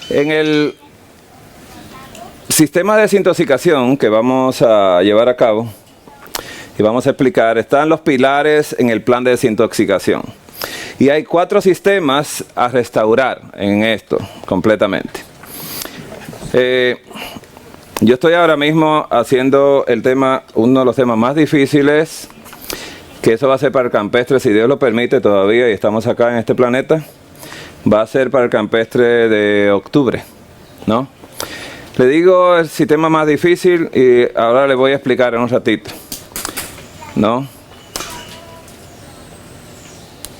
En el sistema de desintoxicación que vamos a llevar a cabo y vamos a explicar, están los pilares en el plan de desintoxicación. Y hay 4 sistemas a restaurar en esto completamente. Yo estoy ahora mismo haciendo el tema, uno de los temas más difíciles, que eso va a ser para el campestre, si Dios lo permite todavía, y estamos acá en este planeta, va a ser para el campestre de octubre, ¿no? Le digo el sistema más difícil y ahora le voy a explicar en un ratito, ¿no?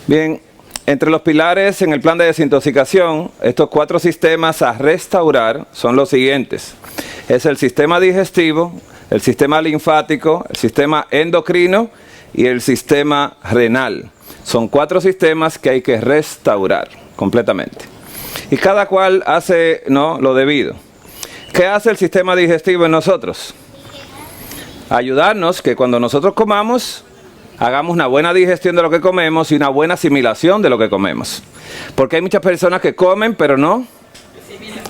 Bien, entre los pilares en el plan de desintoxicación, estos 4 sistemas a restaurar son los siguientes. Es el sistema digestivo, el sistema linfático, el sistema endocrino y el sistema renal. Son 4 sistemas que hay que restaurar completamente. Y cada cual hace, ¿no?, lo debido. ¿Qué hace el sistema digestivo en nosotros? Ayudarnos que cuando nosotros comamos, hagamos una buena digestión de lo que comemos y una buena asimilación de lo que comemos. Porque hay muchas personas que comen pero no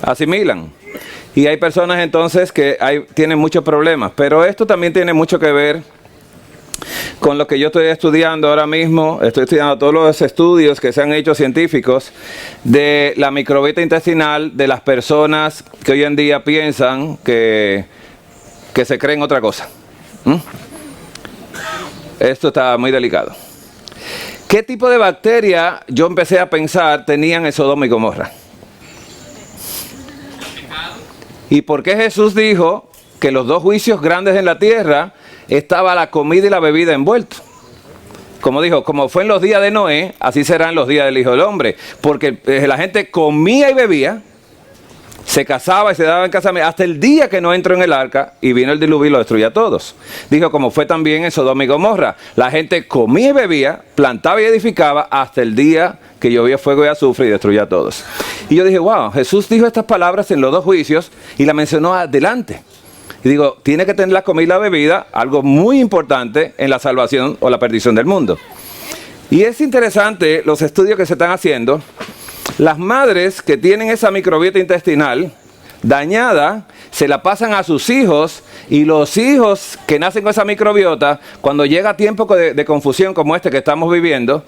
asimilan. Y hay personas entonces que tienen muchos problemas. Pero esto también tiene mucho que ver con lo que yo estoy estudiando ahora mismo. Estoy estudiando todos los estudios que se han hecho científicos de la microbiota intestinal de las personas que hoy en día piensan que se creen otra cosa. Esto está muy delicado. ¿Qué tipo de bacteria yo empecé a pensar tenían en Sodoma y Gomorra? ¿Y por qué Jesús dijo que los 2 juicios grandes en la tierra estaba la comida y la bebida envueltos? Como dijo, como fue en los días de Noé, así serán los días del Hijo del Hombre. Porque la gente comía y bebía, se casaba y se daba en casamiento, hasta el día que no entró en el arca y vino el diluvio y lo destruyó a todos. Dijo, como fue también en Sodoma y Gomorra. La gente comía y bebía, plantaba y edificaba hasta el día que llovía fuego y azufre y destruyó a todos. Y yo dije, wow, Jesús dijo estas palabras en los 2 juicios y la mencionó adelante. Y digo, tiene que tener la comida y la bebida, algo muy importante en la salvación o la perdición del mundo. Y es interesante los estudios que se están haciendo. Las madres que tienen esa microbiota intestinal dañada, se la pasan a sus hijos, y los hijos que nacen con esa microbiota, cuando llega tiempo de confusión como este que estamos viviendo,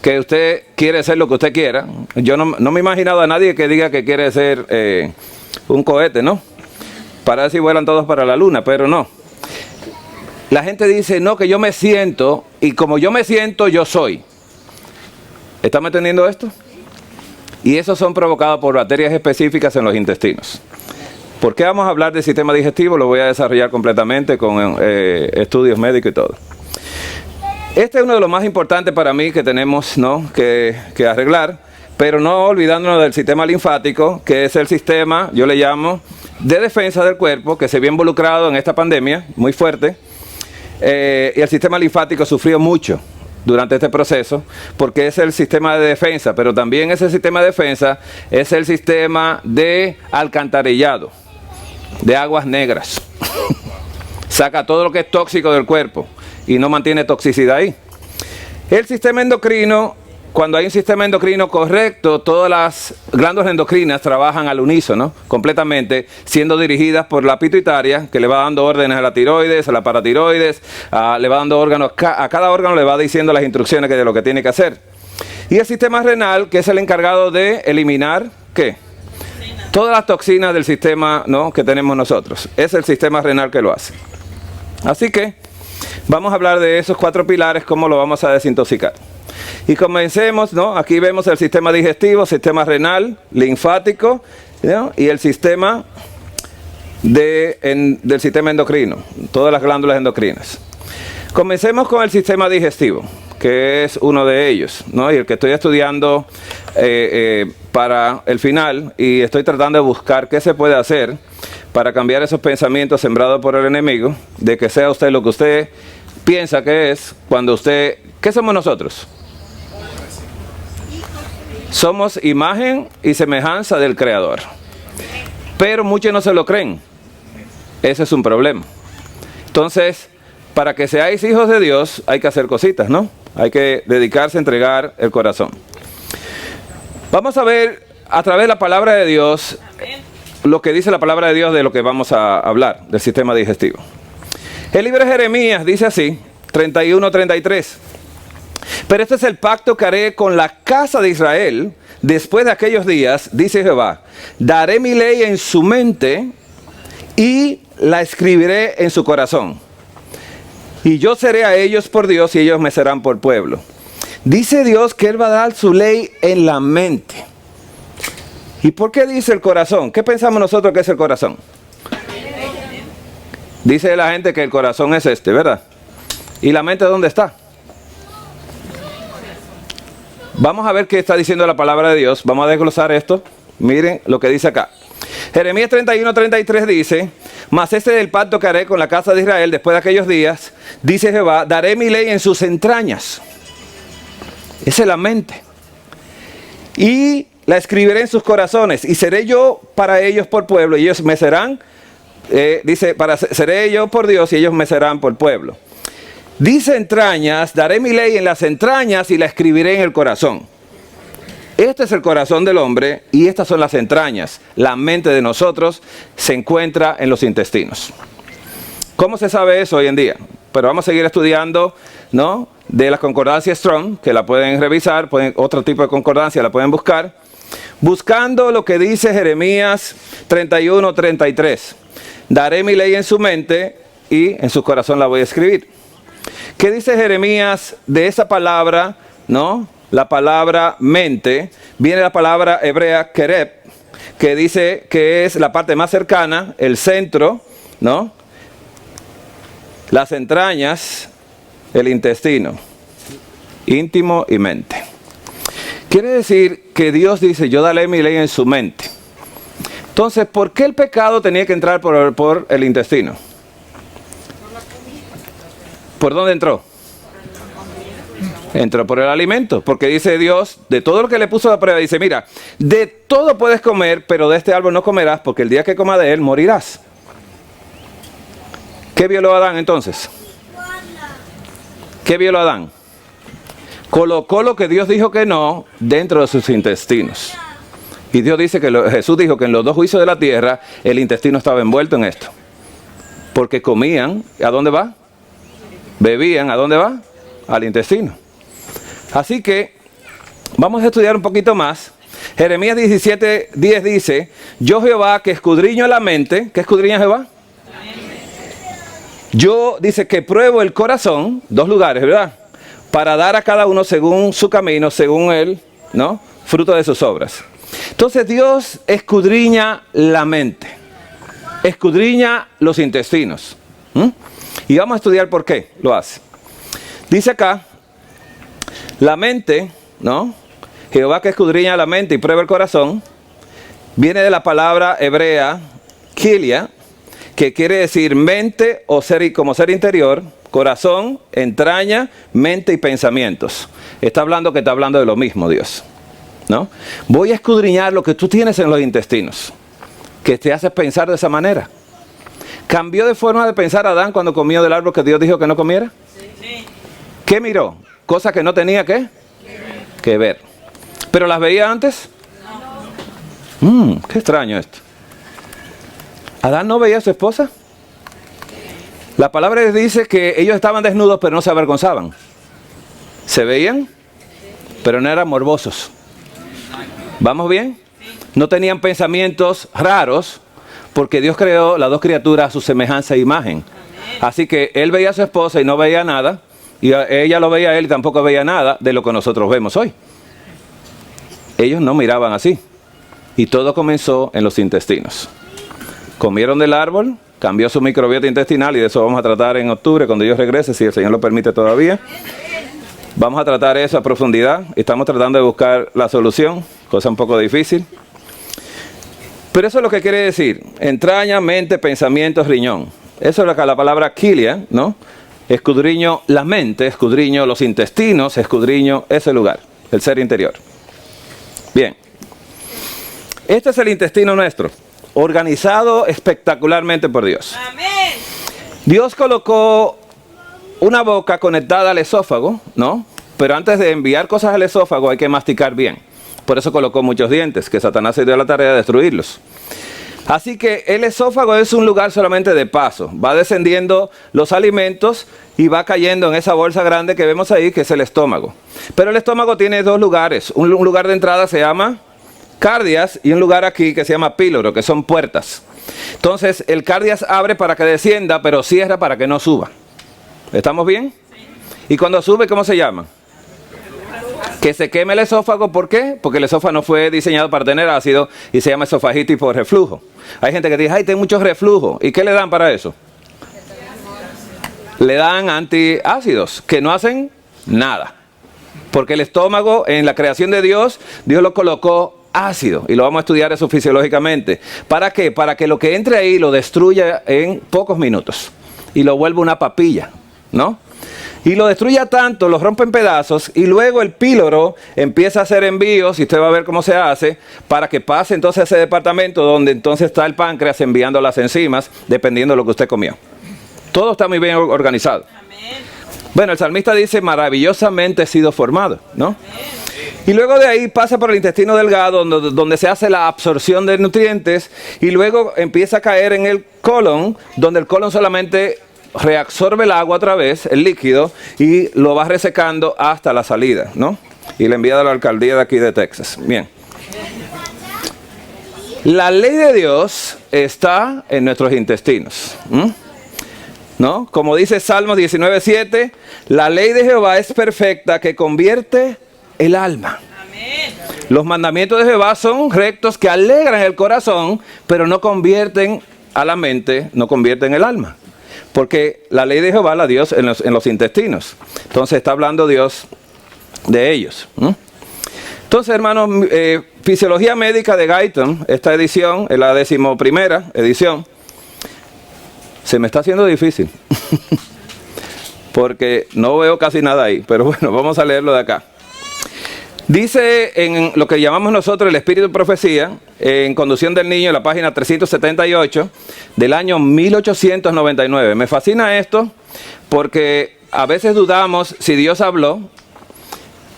que usted quiere ser lo que usted quiera. Yo no me he imaginado a nadie que diga que quiere ser un cohete, ¿no? Para ver si vuelan todos para la luna, pero no. La gente dice, no, que yo me siento, y como yo me siento, yo soy. ¿Estamos entendiendo esto? Y esos son provocados por bacterias específicas en los intestinos. ¿Por qué vamos a hablar del sistema digestivo? Lo voy a desarrollar completamente con estudios médicos y todo. Este es uno de los más importantes para mí que tenemos, ¿no?, que arreglar, pero no olvidándonos del sistema linfático, que es el sistema, yo le llamo, de defensa del cuerpo, que se vio involucrado en esta pandemia, muy fuerte. Y el sistema linfático sufrió mucho durante este proceso, porque es el sistema de defensa, pero también ese sistema de defensa es el sistema de alcantarillado, de aguas negras. Saca todo lo que es tóxico del cuerpo y no mantiene toxicidad ahí. El sistema endocrino, cuando hay un sistema endocrino correcto, todas las glándulas endocrinas trabajan al unísono, completamente, siendo dirigidas por la pituitaria, que le va dando órdenes a la tiroides, a la paratiroides, le va dando órganos, a cada órgano le va diciendo las instrucciones de lo que tiene que hacer. Y el sistema renal, que es el encargado de eliminar, ¿qué? Todas las toxinas del sistema, ¿no?, que tenemos nosotros. Es el sistema renal que lo hace. Así que vamos a hablar de esos 4 pilares, cómo lo vamos a desintoxicar. Y comencemos, ¿no? Aquí vemos el sistema digestivo, sistema renal, linfático, ¿no?, y el sistema del sistema endocrino, todas las glándulas endocrinas. Comencemos con el sistema digestivo, que es uno de ellos, ¿no?, y el que estoy estudiando para el final, y estoy tratando de buscar qué se puede hacer para cambiar esos pensamientos sembrados por el enemigo, de que sea usted lo que usted piensa que es, cuando usted... ¿Qué somos nosotros? Somos imagen y semejanza del Creador. Pero muchos no se lo creen. Ese es un problema. Entonces, para que seáis hijos de Dios, hay que hacer cositas, ¿no? Hay que dedicarse a entregar el corazón. Vamos a ver a través de la palabra de Dios lo que dice la palabra de Dios de lo que vamos a hablar, del sistema digestivo. El libro de Jeremías dice así, 31-33. Pero este es el pacto que haré con la casa de Israel después de aquellos días, dice Jehová. Daré mi ley en su mente y la escribiré en su corazón. Y yo seré a ellos por Dios y ellos me serán por pueblo. Dice Dios que Él va a dar su ley en la mente. ¿Y por qué dice el corazón? ¿Qué pensamos nosotros que es el corazón? Dice la gente que el corazón es este, ¿verdad? ¿Y la mente dónde está? Vamos a ver qué está diciendo la palabra de Dios. Vamos a desglosar esto. Miren lo que dice acá. Jeremías 31-33 dice: mas este es el pacto que haré con la casa de Israel después de aquellos días, dice Jehová, daré mi ley en sus entrañas. Esa es la mente. Y la escribiré en sus corazones, y seré yo para ellos por pueblo, y ellos me serán, seré yo por Dios, y ellos me serán por pueblo. Dice entrañas, daré mi ley en las entrañas y la escribiré en el corazón. Este es el corazón del hombre y estas son las entrañas. La mente de nosotros se encuentra en los intestinos. ¿Cómo se sabe eso hoy en día? Pero vamos a seguir estudiando, ¿no?, de la concordancia Strong, que la pueden revisar, otro tipo de concordancia la pueden buscar. Buscando lo que dice Jeremías 31-33. Daré mi ley en su mente y en su corazón la voy a escribir. ¿Qué dice Jeremías de esa palabra, no? La palabra mente, viene la palabra hebrea kereb, que dice que es la parte más cercana, el centro, ¿no? Las entrañas, el intestino, íntimo y mente. Quiere decir que Dios dice, yo daré mi ley en su mente. Entonces, ¿por qué el pecado tenía que entrar por el intestino? ¿Por dónde entró? Entró por el alimento, porque dice Dios, de todo lo que le puso a prueba, dice, mira, de todo puedes comer, pero de este árbol no comerás, porque el día que comas de él, morirás. ¿Qué violó Adán entonces? ¿Qué violó Adán? Colocó lo que Dios dijo que no dentro de sus intestinos. Y Dios dice que Jesús dijo que en los dos juicios de la tierra, el intestino estaba envuelto en esto. Porque comían, ¿a dónde va? Bebían, ¿a dónde va? Al intestino. Así que vamos a estudiar un poquito más. Jeremías 17:10 dice, yo Jehová que escudriño la mente. ¿Qué escudriña Jehová? Yo, dice que pruebo el corazón, dos lugares, ¿verdad? Para dar a cada uno según su camino, según él, ¿no? Fruto de sus obras. Entonces Dios escudriña la mente. Escudriña los intestinos. Y vamos a estudiar por qué lo hace. Dice acá, la mente, ¿no? Jehová que escudriña la mente y prueba el corazón, viene de la palabra hebrea, kilia, que quiere decir mente o ser, como ser interior, corazón, entraña, mente y pensamientos. Está hablando de lo mismo Dios, ¿no? Voy a escudriñar lo que tú tienes en los intestinos, que te hace pensar de esa manera. ¿Cambió de forma de pensar Adán cuando comió del árbol que Dios dijo que no comiera? Sí. ¿Qué miró? Cosas que no tenía que ver. ¿Pero las veía antes? No. Qué extraño esto. ¿Adán no veía a su esposa? La palabra dice que ellos estaban desnudos pero no se avergonzaban. ¿Se veían? Pero no eran morbosos. ¿Vamos bien? No tenían pensamientos raros porque Dios creó las dos criaturas a su semejanza e imagen. Así que él veía a su esposa y no veía nada. Y ella lo veía a él y tampoco veía nada de lo que nosotros vemos hoy. Ellos no miraban así. Y todo comenzó en los intestinos. Comieron del árbol, cambió su microbiota intestinal y de eso vamos a tratar en octubre cuando yo regrese, si el Señor lo permite todavía. Vamos a tratar eso a profundidad. Estamos tratando de buscar la solución, cosa un poco difícil. Pero eso es lo que quiere decir. Entraña, mente, pensamientos, riñón. Eso es lo que la palabra kilia, ¿no? Escudriño la mente, escudriño los intestinos, escudriño ese lugar, el ser interior. Bien. Este es el intestino nuestro, organizado espectacularmente por Dios. Amén. Dios colocó una boca conectada al esófago, ¿no? Pero antes de enviar cosas al esófago hay que masticar bien. Por eso colocó muchos dientes, que Satanás se dio a la tarea de destruirlos. Así que el esófago es un lugar solamente de paso. Va descendiendo los alimentos y va cayendo en esa bolsa grande que vemos ahí, que es el estómago. Pero el estómago tiene dos lugares. Un lugar de entrada se llama cardias y un lugar aquí que se llama píloro, que son puertas. Entonces el cardias abre para que descienda, pero cierra para que no suba. ¿Estamos bien? Y cuando sube, ¿cómo se llama? Que se queme el esófago. ¿Por qué? Porque el esófago no fue diseñado para tener ácido y se llama esofagitis por reflujo. Hay gente que dice, ay, tengo mucho reflujo. ¿Y qué le dan para eso? Le dan antiácidos que no hacen nada. Porque el estómago, en la creación de Dios, Dios lo colocó ácido. Y lo vamos a estudiar eso fisiológicamente. ¿Para qué? Para que lo que entre ahí lo destruya en pocos minutos. Y lo vuelva una papilla, ¿no? Y lo destruya tanto, lo rompe en pedazos, y luego el píloro empieza a hacer envíos, y usted va a ver cómo se hace, para que pase entonces a ese departamento donde entonces está el páncreas enviando las enzimas, dependiendo de lo que usted comió. Todo está muy bien organizado. Amén. Bueno, el salmista dice, maravillosamente he sido formado, ¿no? Amén. Y luego de ahí pasa por el intestino delgado, donde se hace la absorción de nutrientes, y luego empieza a caer en el colon, donde el colon solamente reabsorbe el agua otra vez, el líquido, y lo va resecando hasta la salida, ¿no? Y le envía a la alcaldía de aquí de Texas. Bien. La ley de Dios está en nuestros intestinos, ¿no? Como dice Salmos 19:7, la ley de Jehová es perfecta que convierte el alma. Amén. Los mandamientos de Jehová son rectos que alegran el corazón, pero no convierten a la mente, no convierten el alma. Porque la ley de Jehová la Dios en los intestinos. Entonces está hablando Dios de ellos. Entonces, hermanos, Fisiología Médica de Guyton, esta edición, es la 11ª edición. Se me está haciendo difícil. Porque no veo casi nada ahí. Pero bueno, vamos a leerlo de acá. Dice en lo que llamamos nosotros el espíritu de profecía, en Conducción del Niño, en la página 378, del año 1899. Me fascina esto porque a veces dudamos si Dios habló,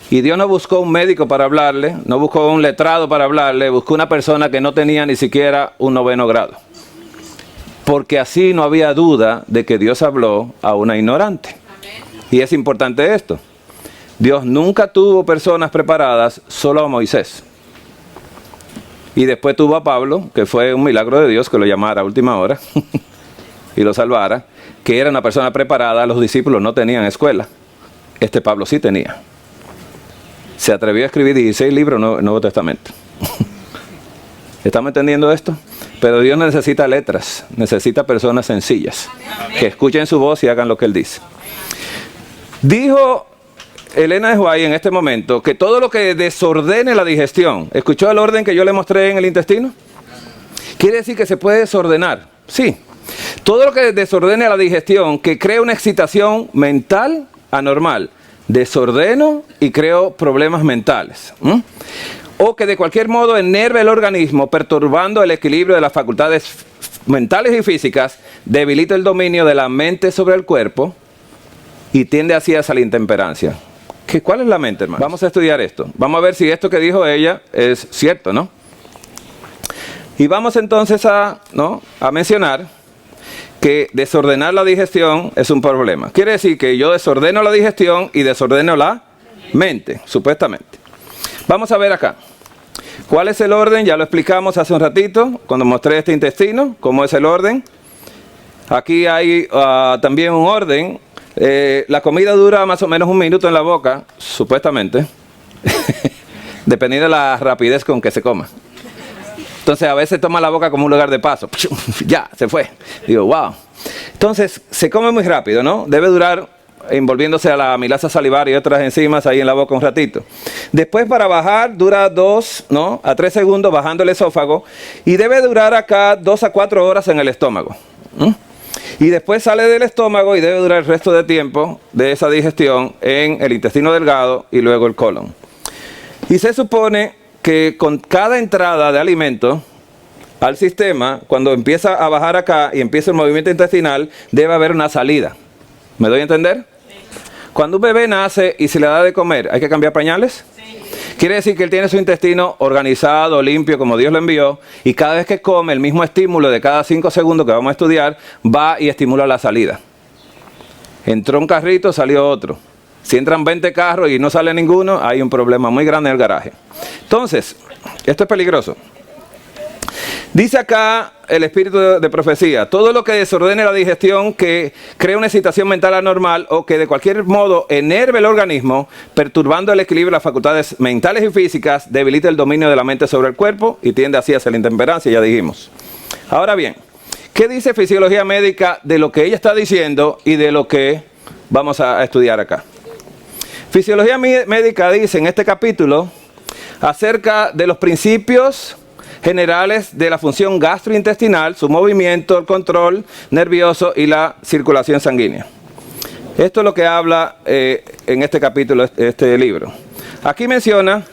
y Dios no buscó un médico para hablarle, no buscó un letrado para hablarle, buscó una persona que no tenía ni siquiera un 9º grado. Porque así no había duda de que Dios habló a una ignorante. Y es importante esto. Dios nunca tuvo personas preparadas, solo a Moisés. Y después tuvo a Pablo, que fue un milagro de Dios que lo llamara a última hora y lo salvara, que era una persona preparada. Los discípulos no tenían escuela. Este Pablo sí tenía. Se atrevió a escribir 16 libros en el Nuevo Testamento. ¿Estamos entendiendo esto? Pero Dios no necesita letras, necesita personas sencillas, que escuchen su voz y hagan lo que Él dice. Dijo Elena de White en este momento que todo lo que desordene la digestión, ¿escuchó el orden que yo le mostré en el intestino? Quiere decir que se puede desordenar. Sí. Todo lo que desordene la digestión, que crea una excitación mental anormal, desordeno y creo problemas mentales. O que de cualquier modo enerve el organismo, perturbando el equilibrio de las facultades mentales y físicas, debilita el dominio de la mente sobre el cuerpo y tiende así hacia la intemperancia. ¿Cuál es la mente, hermano? Vamos a estudiar esto. Vamos a ver si esto que dijo ella es cierto, ¿no? Y vamos entonces a mencionar que desordenar la digestión es un problema. Quiere decir que yo desordeno la digestión y desordeno la mente, supuestamente. Vamos a ver acá. ¿Cuál es el orden? Ya lo explicamos hace un ratito, cuando mostré este intestino, cómo es el orden. Aquí hay también un orden. La comida dura más o menos 1 minuto en la boca, supuestamente, dependiendo de la rapidez con que se coma. Entonces a veces toma la boca como un lugar de paso. Ya, se fue. Digo, wow. Entonces se come muy rápido, ¿no? Debe durar, envolviéndose a la amilasa salivar y otras enzimas ahí en la boca un ratito. Después para bajar dura 2 a 3 segundos bajando el esófago. Y debe durar acá 2 a 4 horas en el estómago. Y después sale del estómago y debe durar el resto de tiempo de esa digestión en el intestino delgado y luego el colon. Y se supone que con cada entrada de alimento al sistema, cuando empieza a bajar acá y empieza el movimiento intestinal, debe haber una salida. ¿Me doy a entender? Sí. Cuando un bebé nace y se le da de comer, ¿hay que cambiar pañales? Sí. Quiere decir que él tiene su intestino organizado, limpio, como Dios lo envió, y cada vez que come, el mismo estímulo de cada 5 segundos que vamos a estudiar, va y estimula la salida. Entró un carrito, salió otro. Si entran 20 carros y no sale ninguno, hay un problema muy grande en el garaje. Entonces, esto es peligroso. Dice acá el espíritu de profecía: todo lo que desordene la digestión, que crea una excitación mental anormal o que de cualquier modo enerve el organismo, perturbando el equilibrio de las facultades mentales y físicas, debilita el dominio de la mente sobre el cuerpo y tiende así hacia la intemperancia, ya dijimos. Ahora bien, ¿qué dice fisiología médica de lo que ella está diciendo y de lo que vamos a estudiar acá? Fisiología médica dice en este capítulo acerca de los principios generales de la función gastrointestinal, su movimiento, el control nervioso y la circulación sanguínea. Esto es lo que habla en este capítulo, este libro. Aquí menciona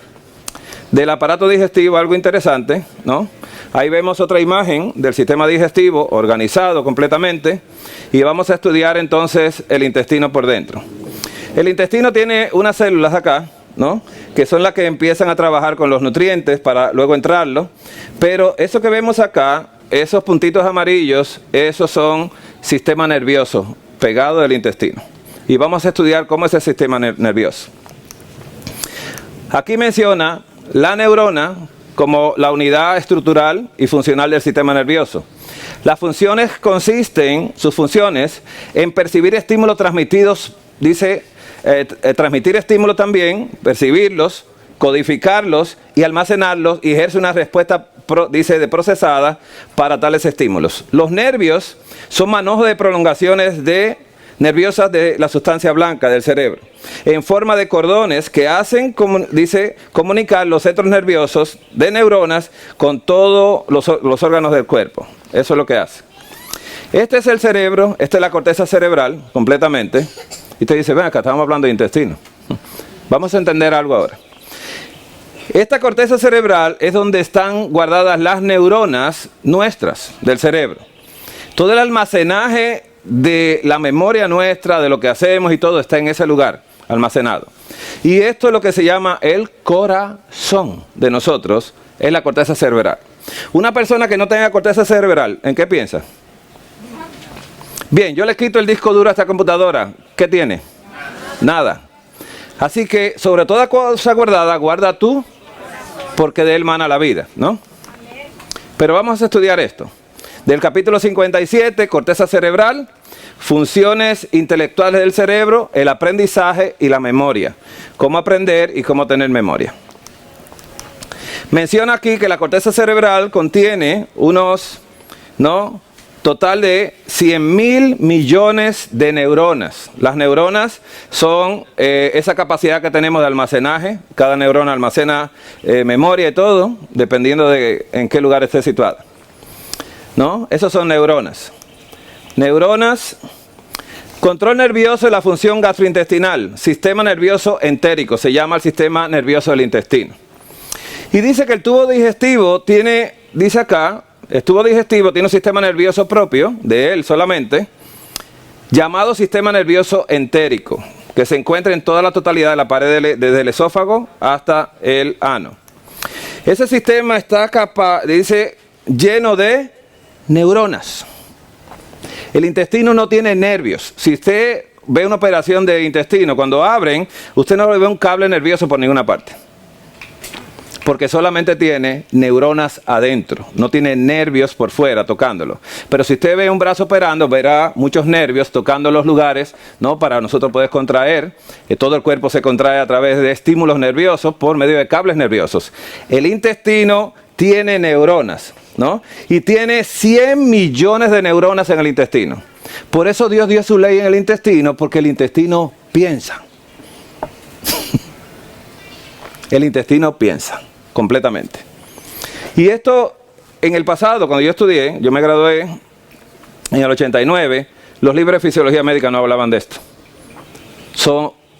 del aparato digestivo algo interesante, ¿no? Ahí vemos otra imagen del sistema digestivo organizado completamente y vamos a estudiar entonces el intestino por dentro. El intestino tiene unas células acá, ¿no? Que son las que empiezan a trabajar con los nutrientes para luego entrarlos, pero eso que vemos acá, esos puntitos amarillos, esos son sistema nervioso pegado del intestino, y vamos a estudiar cómo es el sistema nervioso. Aquí menciona la neurona como la unidad estructural y funcional del sistema nervioso. Las funciones consisten, sus funciones, en percibir estímulos transmitidos, dice, transmitir estímulos también, percibirlos, codificarlos y almacenarlos, y ejerce una respuesta, dice, de procesada para tales estímulos. Los nervios son manojos de prolongaciones nerviosas de la sustancia blanca del cerebro, en forma de cordones que hacen, dice, comunicar los centros nerviosos de neuronas con todos los órganos del cuerpo. Eso es lo que hace. Este es el cerebro, esta es la corteza cerebral, completamente. Y te dice, ven acá, estamos hablando de intestino. Vamos a entender algo ahora. Esta corteza cerebral es donde están guardadas las neuronas nuestras del cerebro. Todo el almacenaje de la memoria nuestra, de lo que hacemos y todo, está en ese lugar, almacenado. Y esto es lo que se llama el corazón de nosotros, es la corteza cerebral. Una persona que no tenga corteza cerebral, ¿en qué piensa? Bien, yo le quito el disco duro a esta computadora. ¿Qué tiene? Nada. Así que sobre toda cosa guardada, guarda tú, porque de él mana la vida, ¿no? Pero vamos a estudiar esto. Del capítulo 57, corteza cerebral, funciones intelectuales del cerebro, el aprendizaje y la memoria. Cómo aprender y cómo tener memoria. Menciona aquí que la corteza cerebral contiene total de 100.000 millones de neuronas. Las neuronas son esa capacidad que tenemos de almacenaje. Cada neurona almacena memoria y todo, dependiendo de en qué lugar esté situada, ¿no? Esos son neuronas. Neuronas, control nervioso de la función gastrointestinal, sistema nervioso entérico, se llama el sistema nervioso del intestino. Y dice que el tubo digestivo tiene, dice acá, el tubo digestivo tiene un sistema nervioso propio, de él solamente, llamado sistema nervioso entérico, que se encuentra en toda la totalidad de la pared desde el esófago hasta el ano. Ese sistema está dice, lleno de neuronas. El intestino no tiene nervios. Si usted ve una operación de intestino, cuando abren, usted no ve un cable nervioso por ninguna parte, porque solamente tiene neuronas adentro, no tiene nervios por fuera tocándolo. Pero si usted ve un brazo operando, verá muchos nervios tocando los lugares, ¿no? Para nosotros poder contraer. Todo el cuerpo se contrae a través de estímulos nerviosos por medio de cables nerviosos. El intestino tiene neuronas, ¿no? Y tiene 100 millones de neuronas en el intestino. Por eso Dios dio su ley en el intestino, porque el intestino piensa. El intestino piensa completamente. Y esto, en el pasado, cuando yo estudié, yo me gradué en el 89, los libros de fisiología médica no hablaban de esto.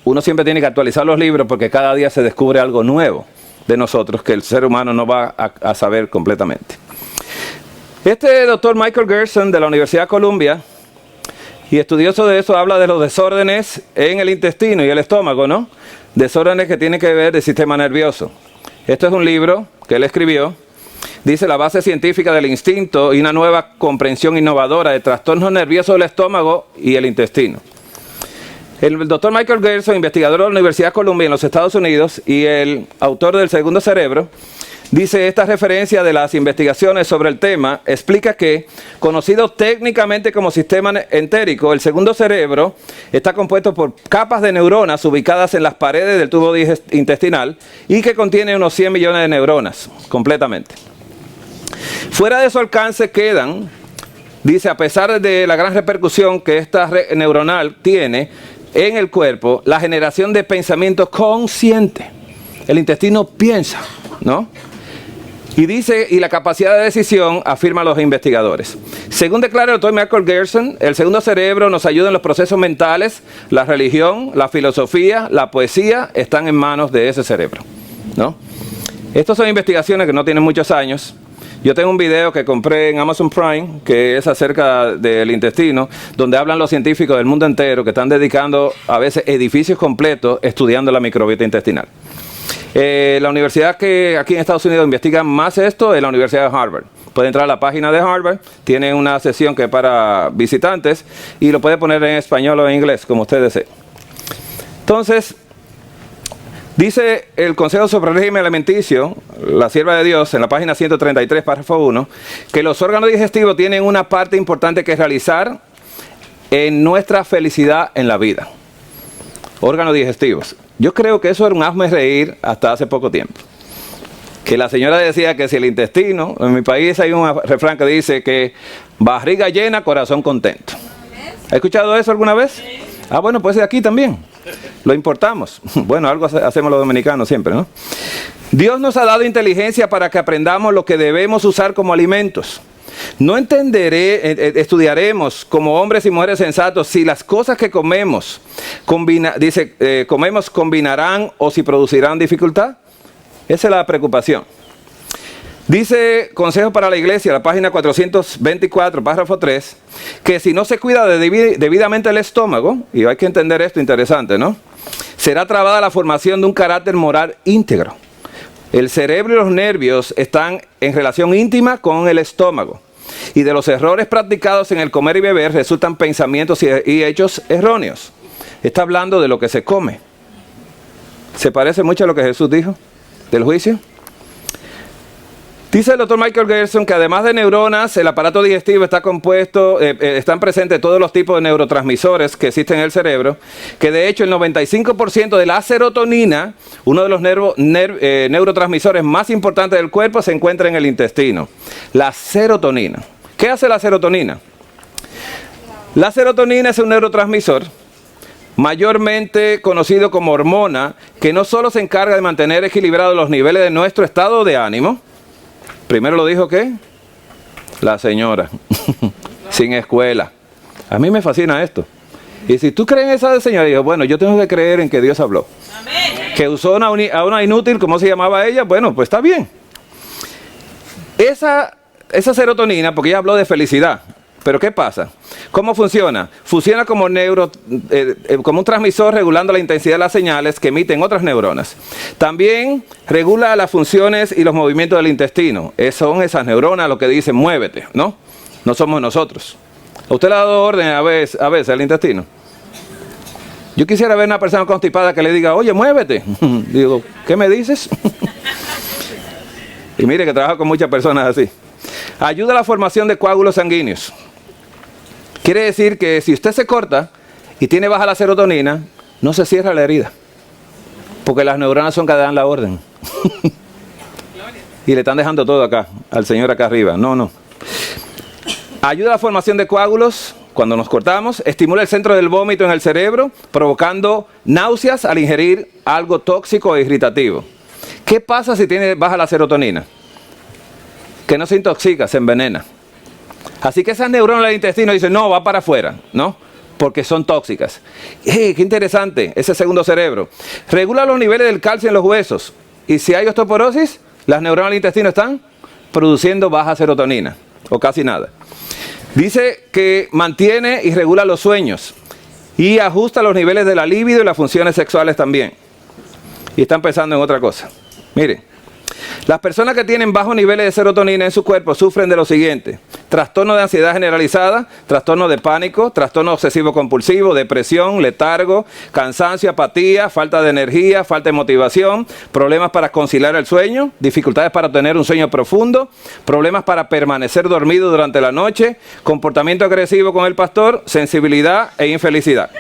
Uno siempre tiene que actualizar los libros porque cada día se descubre algo nuevo de nosotros que el ser humano no va a saber completamente. Este doctor Michael Gerson de la Universidad de Columbia, y estudioso de eso, habla de los desórdenes en el intestino y el estómago, ¿no? desórdenes que tienen que ver del sistema nervioso. Esto es un libro que él escribió. Dice la base científica del instinto y una nueva comprensión innovadora de trastornos nerviosos del estómago y el intestino. El doctor Michael Gerson, investigador de la Universidad de Columbia en los Estados Unidos y el autor del Segundo Cerebro, dice esta referencia de las investigaciones sobre el tema, explica que, conocido técnicamente como sistema entérico, el segundo cerebro está compuesto por capas de neuronas ubicadas en las paredes del tubo intestinal y que contiene unos 100 millones de neuronas, completamente. Fuera de su alcance quedan, dice, a pesar de la gran repercusión que esta red neuronal tiene en el cuerpo, la generación de pensamiento consciente. El intestino piensa, ¿no? Y dice, y la capacidad de decisión, afirman los investigadores. Según declara el doctor Michael Gerson, el segundo cerebro nos ayuda en los procesos mentales, la religión, la filosofía, la poesía, están en manos de ese cerebro, ¿no? Estas son investigaciones que no tienen muchos años. Yo tengo un video que compré en Amazon Prime, que es acerca del intestino, donde hablan los científicos del mundo entero que están dedicando a veces edificios completos estudiando la microbiota intestinal. La universidad que aquí en Estados Unidos investiga más esto es la Universidad de Harvard. Puede entrar a la página de Harvard, tiene una sesión que es para visitantes y lo puede poner en español o en inglés, como usted desee. Entonces, dice el Consejo sobre el Régimen Alimenticio, la Sierva de Dios, en la página 133, párrafo 1, que los órganos digestivos tienen una parte importante que realizar en nuestra felicidad en la vida. Órganos digestivos. Yo creo que eso era un hazme reír hasta hace poco tiempo. Que la señora decía que si el intestino, en mi país hay un refrán que dice que barriga llena, corazón contento. ¿Ha escuchado eso alguna vez? Ah, bueno, pues de aquí también. Lo importamos. Bueno, algo hacemos los dominicanos siempre, ¿no? Dios nos ha dado inteligencia para que aprendamos lo que debemos usar como alimentos. No estudiaremos como hombres y mujeres sensatos si las cosas que comemos, comemos combinarán o si producirán dificultad. Esa es la preocupación. Dice Consejo para la Iglesia, la página 424, párrafo 3, que si no se cuida debidamente el estómago, y hay que entender esto interesante, ¿no? Será trabada la formación de un carácter moral íntegro. El cerebro y los nervios están en relación íntima con el estómago. Y de los errores practicados en el comer y beber resultan pensamientos y hechos erróneos. Está hablando de lo que se come. ¿Se parece mucho a lo que Jesús dijo del juicio? Dice el doctor Michael Gerson que además de neuronas, el aparato digestivo está compuesto, están presentes todos los tipos de neurotransmisores que existen en el cerebro, que de hecho el 95% de la serotonina, uno de los neurotransmisores más importantes del cuerpo, se encuentra en el intestino. La serotonina. ¿Qué hace la serotonina? La serotonina es un neurotransmisor mayormente conocido como hormona, que no solo se encarga de mantener equilibrados los niveles de nuestro estado de ánimo. Primero lo dijo ¿qué? La señora, sin escuela. A mí me fascina esto. Y si tú crees en esa señora, digo, bueno, yo tengo que creer en que Dios habló. Amén. Que usó a una inútil, ¿cómo se llamaba ella? Bueno, pues está bien. Esa serotonina, porque ella habló de felicidad. Pero ¿qué pasa? ¿Cómo funciona? Funciona como como un transmisor regulando la intensidad de las señales que emiten otras neuronas. También regula las funciones y los movimientos del intestino. Son esas neuronas lo que dicen muévete, ¿no? No somos nosotros. ¿A usted le ha dado orden a veces al intestino? Yo quisiera ver una persona constipada que le diga, oye, muévete. Digo, ¿qué me dices? Y mire que trabajo con muchas personas así. Ayuda a la formación de coágulos sanguíneos. Quiere decir que si usted se corta y tiene baja la serotonina, no se cierra la herida. Porque las neuronas son que dan la orden. Y le están dejando todo acá, al señor acá arriba. No. Ayuda a la formación de coágulos cuando nos cortamos. Estimula el centro del vómito en el cerebro, provocando náuseas al ingerir algo tóxico o irritativo. ¿Qué pasa si tiene baja la serotonina? Que no se intoxica, se envenena. Así que esas neuronas del intestino dicen, no, va para afuera, ¿no? Porque son tóxicas. ¡Qué interesante! Ese segundo cerebro. Regula los niveles del calcio en los huesos. Y si hay osteoporosis, las neuronas del intestino están produciendo baja serotonina, o casi nada. Dice que mantiene y regula los sueños. Y ajusta los niveles de la libido y las funciones sexuales también. y están pensando en otra cosa. Miren, las personas que tienen bajos niveles de serotonina en su cuerpo sufren de lo siguiente: trastorno de ansiedad generalizada, trastorno de pánico, trastorno obsesivo compulsivo, depresión, letargo, cansancio, apatía, falta de energía, falta de motivación, problemas para conciliar el sueño, dificultades para tener un sueño profundo, problemas para permanecer dormido durante la noche, comportamiento agresivo con el pastor, sensibilidad e infelicidad.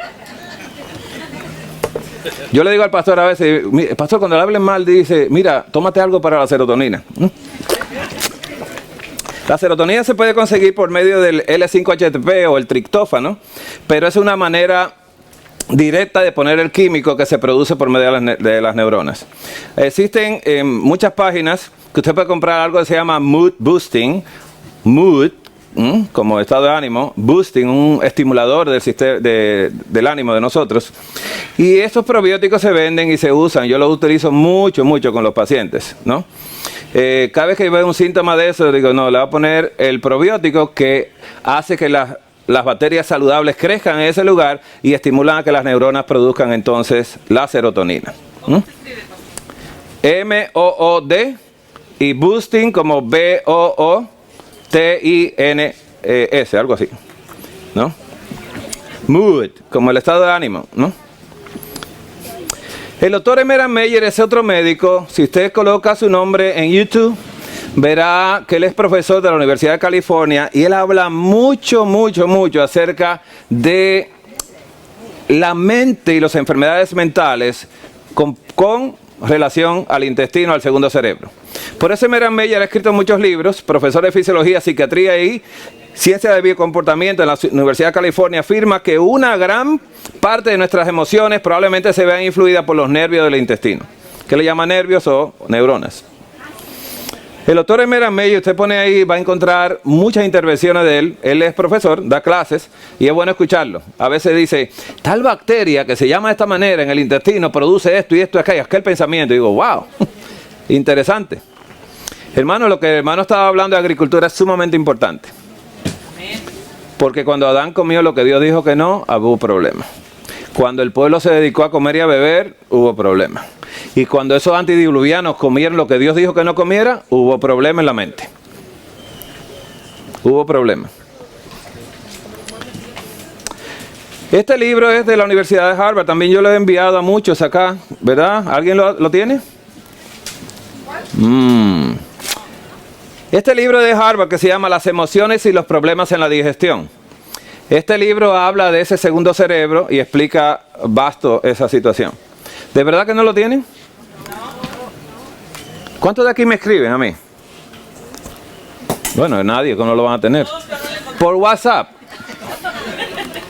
Yo le digo al pastor a veces, pastor, cuando le hablen mal, dice, mira, tómate algo para la serotonina. La serotonina se puede conseguir por medio del L5-HTP o el triptófano, pero es una manera directa de poner el químico que se produce por medio de las neuronas. Existen muchas páginas que usted puede comprar algo que se llama Mood Boosting, Mood, como estado de ánimo, Boosting, un estimulador del sistema del ánimo de nosotros. Y estos probióticos se venden y se usan. Yo los utilizo mucho con los pacientes, ¿no? Cada vez que veo un síntoma de eso, digo, no, le voy a poner el probiótico que hace que las bacterias saludables crezcan en ese lugar y estimulan a que las neuronas produzcan entonces la serotonina. M-O-O-D y Boosting como B-O-O-T-I-N-S, algo así, ¿no? Mood, como el estado de ánimo, ¿no? El doctor Emerald Meyer es otro médico. Si usted coloca su nombre en YouTube, verá que él es profesor de la Universidad de California y él habla mucho acerca de la mente y las enfermedades mentales con relación al intestino, al segundo cerebro. Por eso Emerald Meyer ha escrito muchos libros, profesor de fisiología, psiquiatría y ciencia del biocomportamiento en la Universidad de California. Afirma que una gran parte de nuestras emociones probablemente se vean influidas por los nervios del intestino, que le llama nervios o neuronas. El doctor Emerald Meyer, usted pone ahí, va a encontrar muchas intervenciones de él. Él es profesor, da clases y es bueno escucharlo. A veces dice, tal bacteria que se llama de esta manera en el intestino produce esto y esto y aquel pensamiento. Y digo, wow, interesante. Hermano, lo que el hermano estaba hablando de agricultura es sumamente importante. Porque cuando Adán comió lo que Dios dijo que no, hubo problemas. Cuando el pueblo se dedicó a comer y a beber, hubo problemas. Y cuando esos antediluvianos comieron lo que Dios dijo que no comiera, hubo problemas en la mente. Hubo problemas. Este libro es de la Universidad de Harvard. También yo lo he enviado a muchos acá, ¿verdad? ¿Alguien lo tiene? Este libro de Harvard que se llama Las emociones y los problemas en la digestión. Este libro habla de ese segundo cerebro y explica vasto esa situación. ¿De verdad que no lo tienen? ¿Cuántos de aquí me escriben a mí? Bueno, nadie, ¿cómo lo van a tener? Por WhatsApp.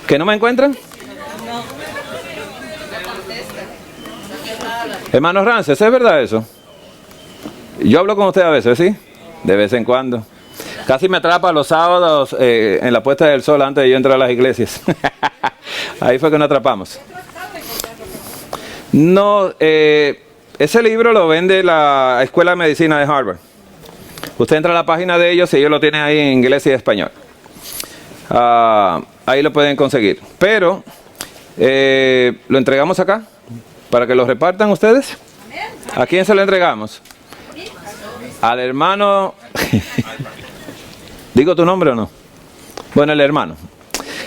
¿Que no me encuentran? Hermanos Rances, ¿es verdad eso? Yo hablo con usted a veces, ¿sí? De vez en cuando. Casi me atrapa los sábados en la puesta del sol antes de yo entrar a las iglesias. Ahí fue que nos atrapamos. No, ese libro lo vende la Escuela de Medicina de Harvard. Usted entra a la página de ellos y ellos lo tienen ahí en inglés y español. Ahí lo pueden conseguir. Pero, ¿lo entregamos acá? ¿Para que lo repartan ustedes? ¿A quién se lo entregamos? Al hermano... ¿Digo tu nombre o no? Bueno, el hermano.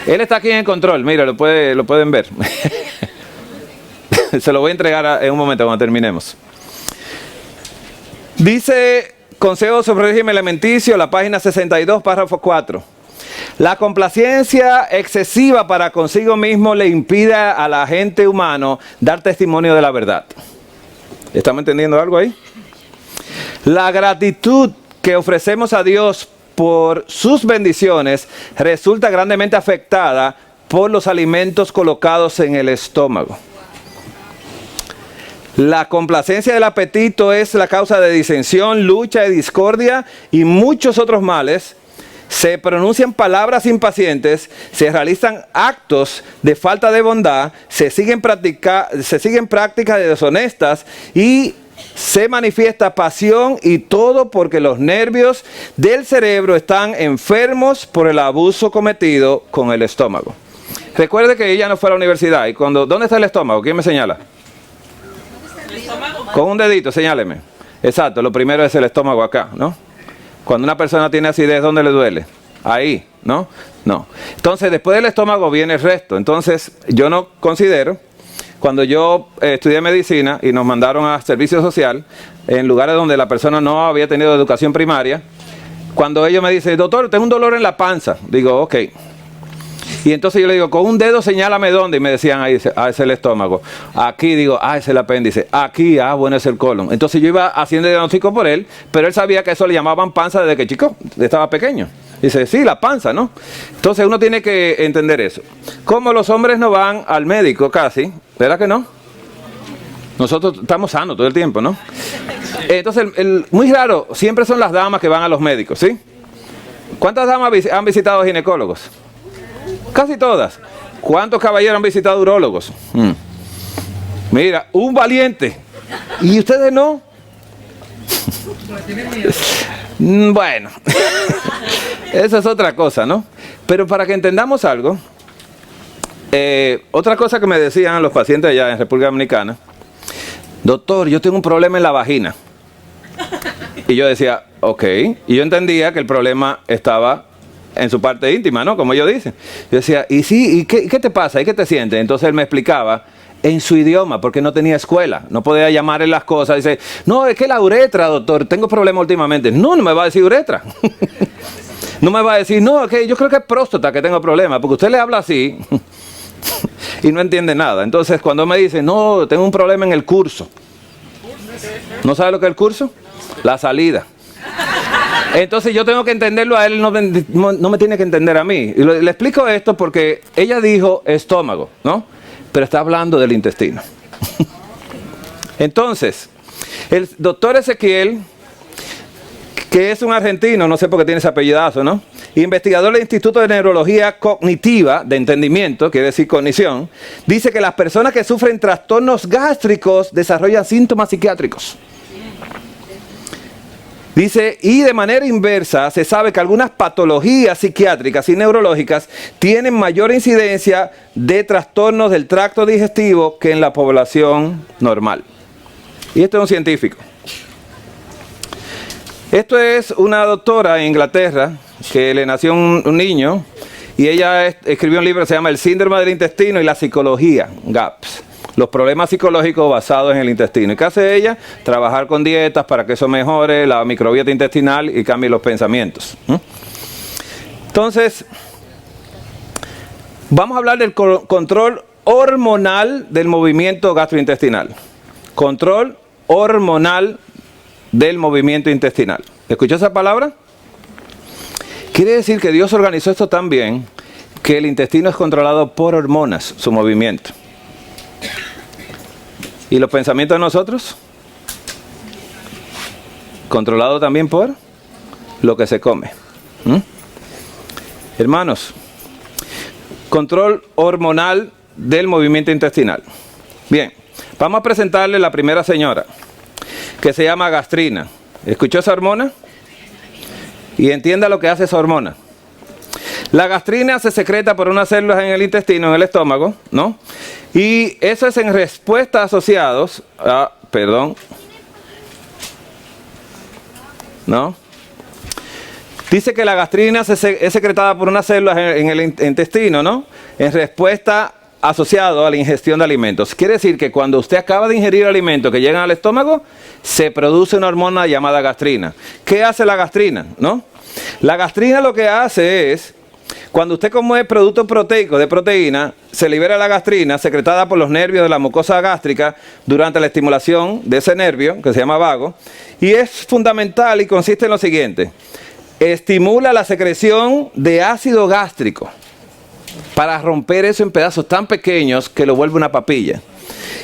Él está aquí en el control, mira, lo pueden ver. Se lo voy a entregar en un momento cuando terminemos. Dice Consejo sobre régimen alimenticio, la página 62, párrafo 4. La complacencia excesiva para consigo mismo le impide al agente humano dar testimonio de la verdad. ¿Estamos entendiendo algo ahí? La gratitud que ofrecemos a Dios por sus bendiciones resulta grandemente afectada por los alimentos colocados en el estómago. La complacencia del apetito es la causa de disensión, lucha y discordia y muchos otros males. Se pronuncian palabras impacientes, se realizan actos de falta de bondad, se siguen prácticas deshonestas y se manifiesta pasión, y todo porque los nervios del cerebro están enfermos por el abuso cometido con el estómago. Recuerde que ella no fue a la universidad y ¿dónde está el estómago? ¿Quién me señala? Con un dedito, señáleme. Exacto, lo primero es el estómago acá, ¿no? Cuando una persona tiene acidez, ¿dónde le duele? Ahí, ¿no? No. Entonces, después del estómago viene el resto. Entonces, yo no considero, cuando yo estudié medicina y nos mandaron a servicio social, en lugares donde la persona no había tenido educación primaria, cuando ellos me dicen, doctor, tengo un dolor en la panza, digo, ok. Y entonces yo le digo, con un dedo señálame dónde, y me decían, ahí, ah, es el estómago. Aquí digo, ah, es el apéndice. Aquí, ah, bueno, es el colon. Entonces yo iba haciendo el diagnóstico por él, pero él sabía que eso le llamaban panza desde que chico, estaba pequeño. Dice, sí, la panza, ¿no? Entonces uno tiene que entender eso. Como los hombres no van al médico casi, ¿verdad que no? Nosotros estamos sanos todo el tiempo, ¿no? Entonces, muy raro, siempre son las damas que van a los médicos, ¿sí? ¿Cuántas damas han visitado ginecólogos? Casi todas. ¿Cuántos caballeros han visitado urólogos? Mira, un valiente. ¿Y ustedes no? Bueno, eso es otra cosa, ¿no? Pero para que entendamos algo, otra cosa que me decían los pacientes allá en República Dominicana, doctor, yo tengo un problema en la vagina. Y yo decía, ok, y yo entendía que el problema estaba en su parte íntima, ¿no? Como ellos dicen. Yo decía, ¿y sí? ¿Y qué te pasa? ¿Y qué te sientes? Entonces él me explicaba en su idioma, porque no tenía escuela, no podía llamarle las cosas. Dice, no, es que la uretra, doctor, tengo problemas últimamente. No me va a decir uretra. No me va a decir, no, es que yo creo que es próstata que tengo problemas, porque usted le habla así y no entiende nada. Entonces cuando me dice, no, tengo un problema en el curso. ¿No sabe lo que es el curso? La salida. Entonces yo tengo que entenderlo a él, no me tiene que entender a mí. Y le explico esto porque ella dijo estómago, ¿no? Pero está hablando del intestino. Entonces, el doctor Ezequiel, que es un argentino, no sé por qué tiene ese apellidazo, ¿no? Investigador del Instituto de Neurología Cognitiva, de entendimiento, quiere decir cognición, dice que las personas que sufren trastornos gástricos desarrollan síntomas psiquiátricos. Dice, y de manera inversa, se sabe que algunas patologías psiquiátricas y neurológicas tienen mayor incidencia de trastornos del tracto digestivo que en la población normal. Y esto es un científico. Esto es una doctora en Inglaterra que le nació un niño y ella escribió un libro que se llama El síndrome del intestino y la psicología, GAPS. Los problemas psicológicos basados en el intestino. ¿Y qué hace ella? Trabajar con dietas para que eso mejore la microbiota intestinal y cambie los pensamientos. Entonces, vamos a hablar del control hormonal del movimiento gastrointestinal. Control hormonal del movimiento intestinal. ¿Escuchó esa palabra? Quiere decir que Dios organizó esto tan bien que el intestino es controlado por hormonas, su movimiento. ¿Y los pensamientos de nosotros? Controlado también por lo que se come. Hermanos, control hormonal del movimiento intestinal. Bien, vamos a presentarle la primera señora, que se llama gastrina. ¿Escuchó esa hormona? Y entienda lo que hace esa hormona. La gastrina se secreta por unas células en el intestino, en el estómago, ¿no? Y eso es en respuesta asociados a, ¿no? Dice que la gastrina es secretada por unas células en el intestino, ¿no? En respuesta asociado a la ingestión de alimentos. Quiere decir que cuando usted acaba de ingerir alimentos que llegan al estómago, se produce una hormona llamada gastrina. ¿Qué hace la gastrina, no? La gastrina lo que hace es, cuando usted come productos proteicos de proteína, se libera la gastrina secretada por los nervios de la mucosa gástrica durante la estimulación de ese nervio, que se llama vago, y es fundamental y consiste en lo siguiente: estimula la secreción de ácido gástrico para romper eso en pedazos tan pequeños que lo vuelve una papilla.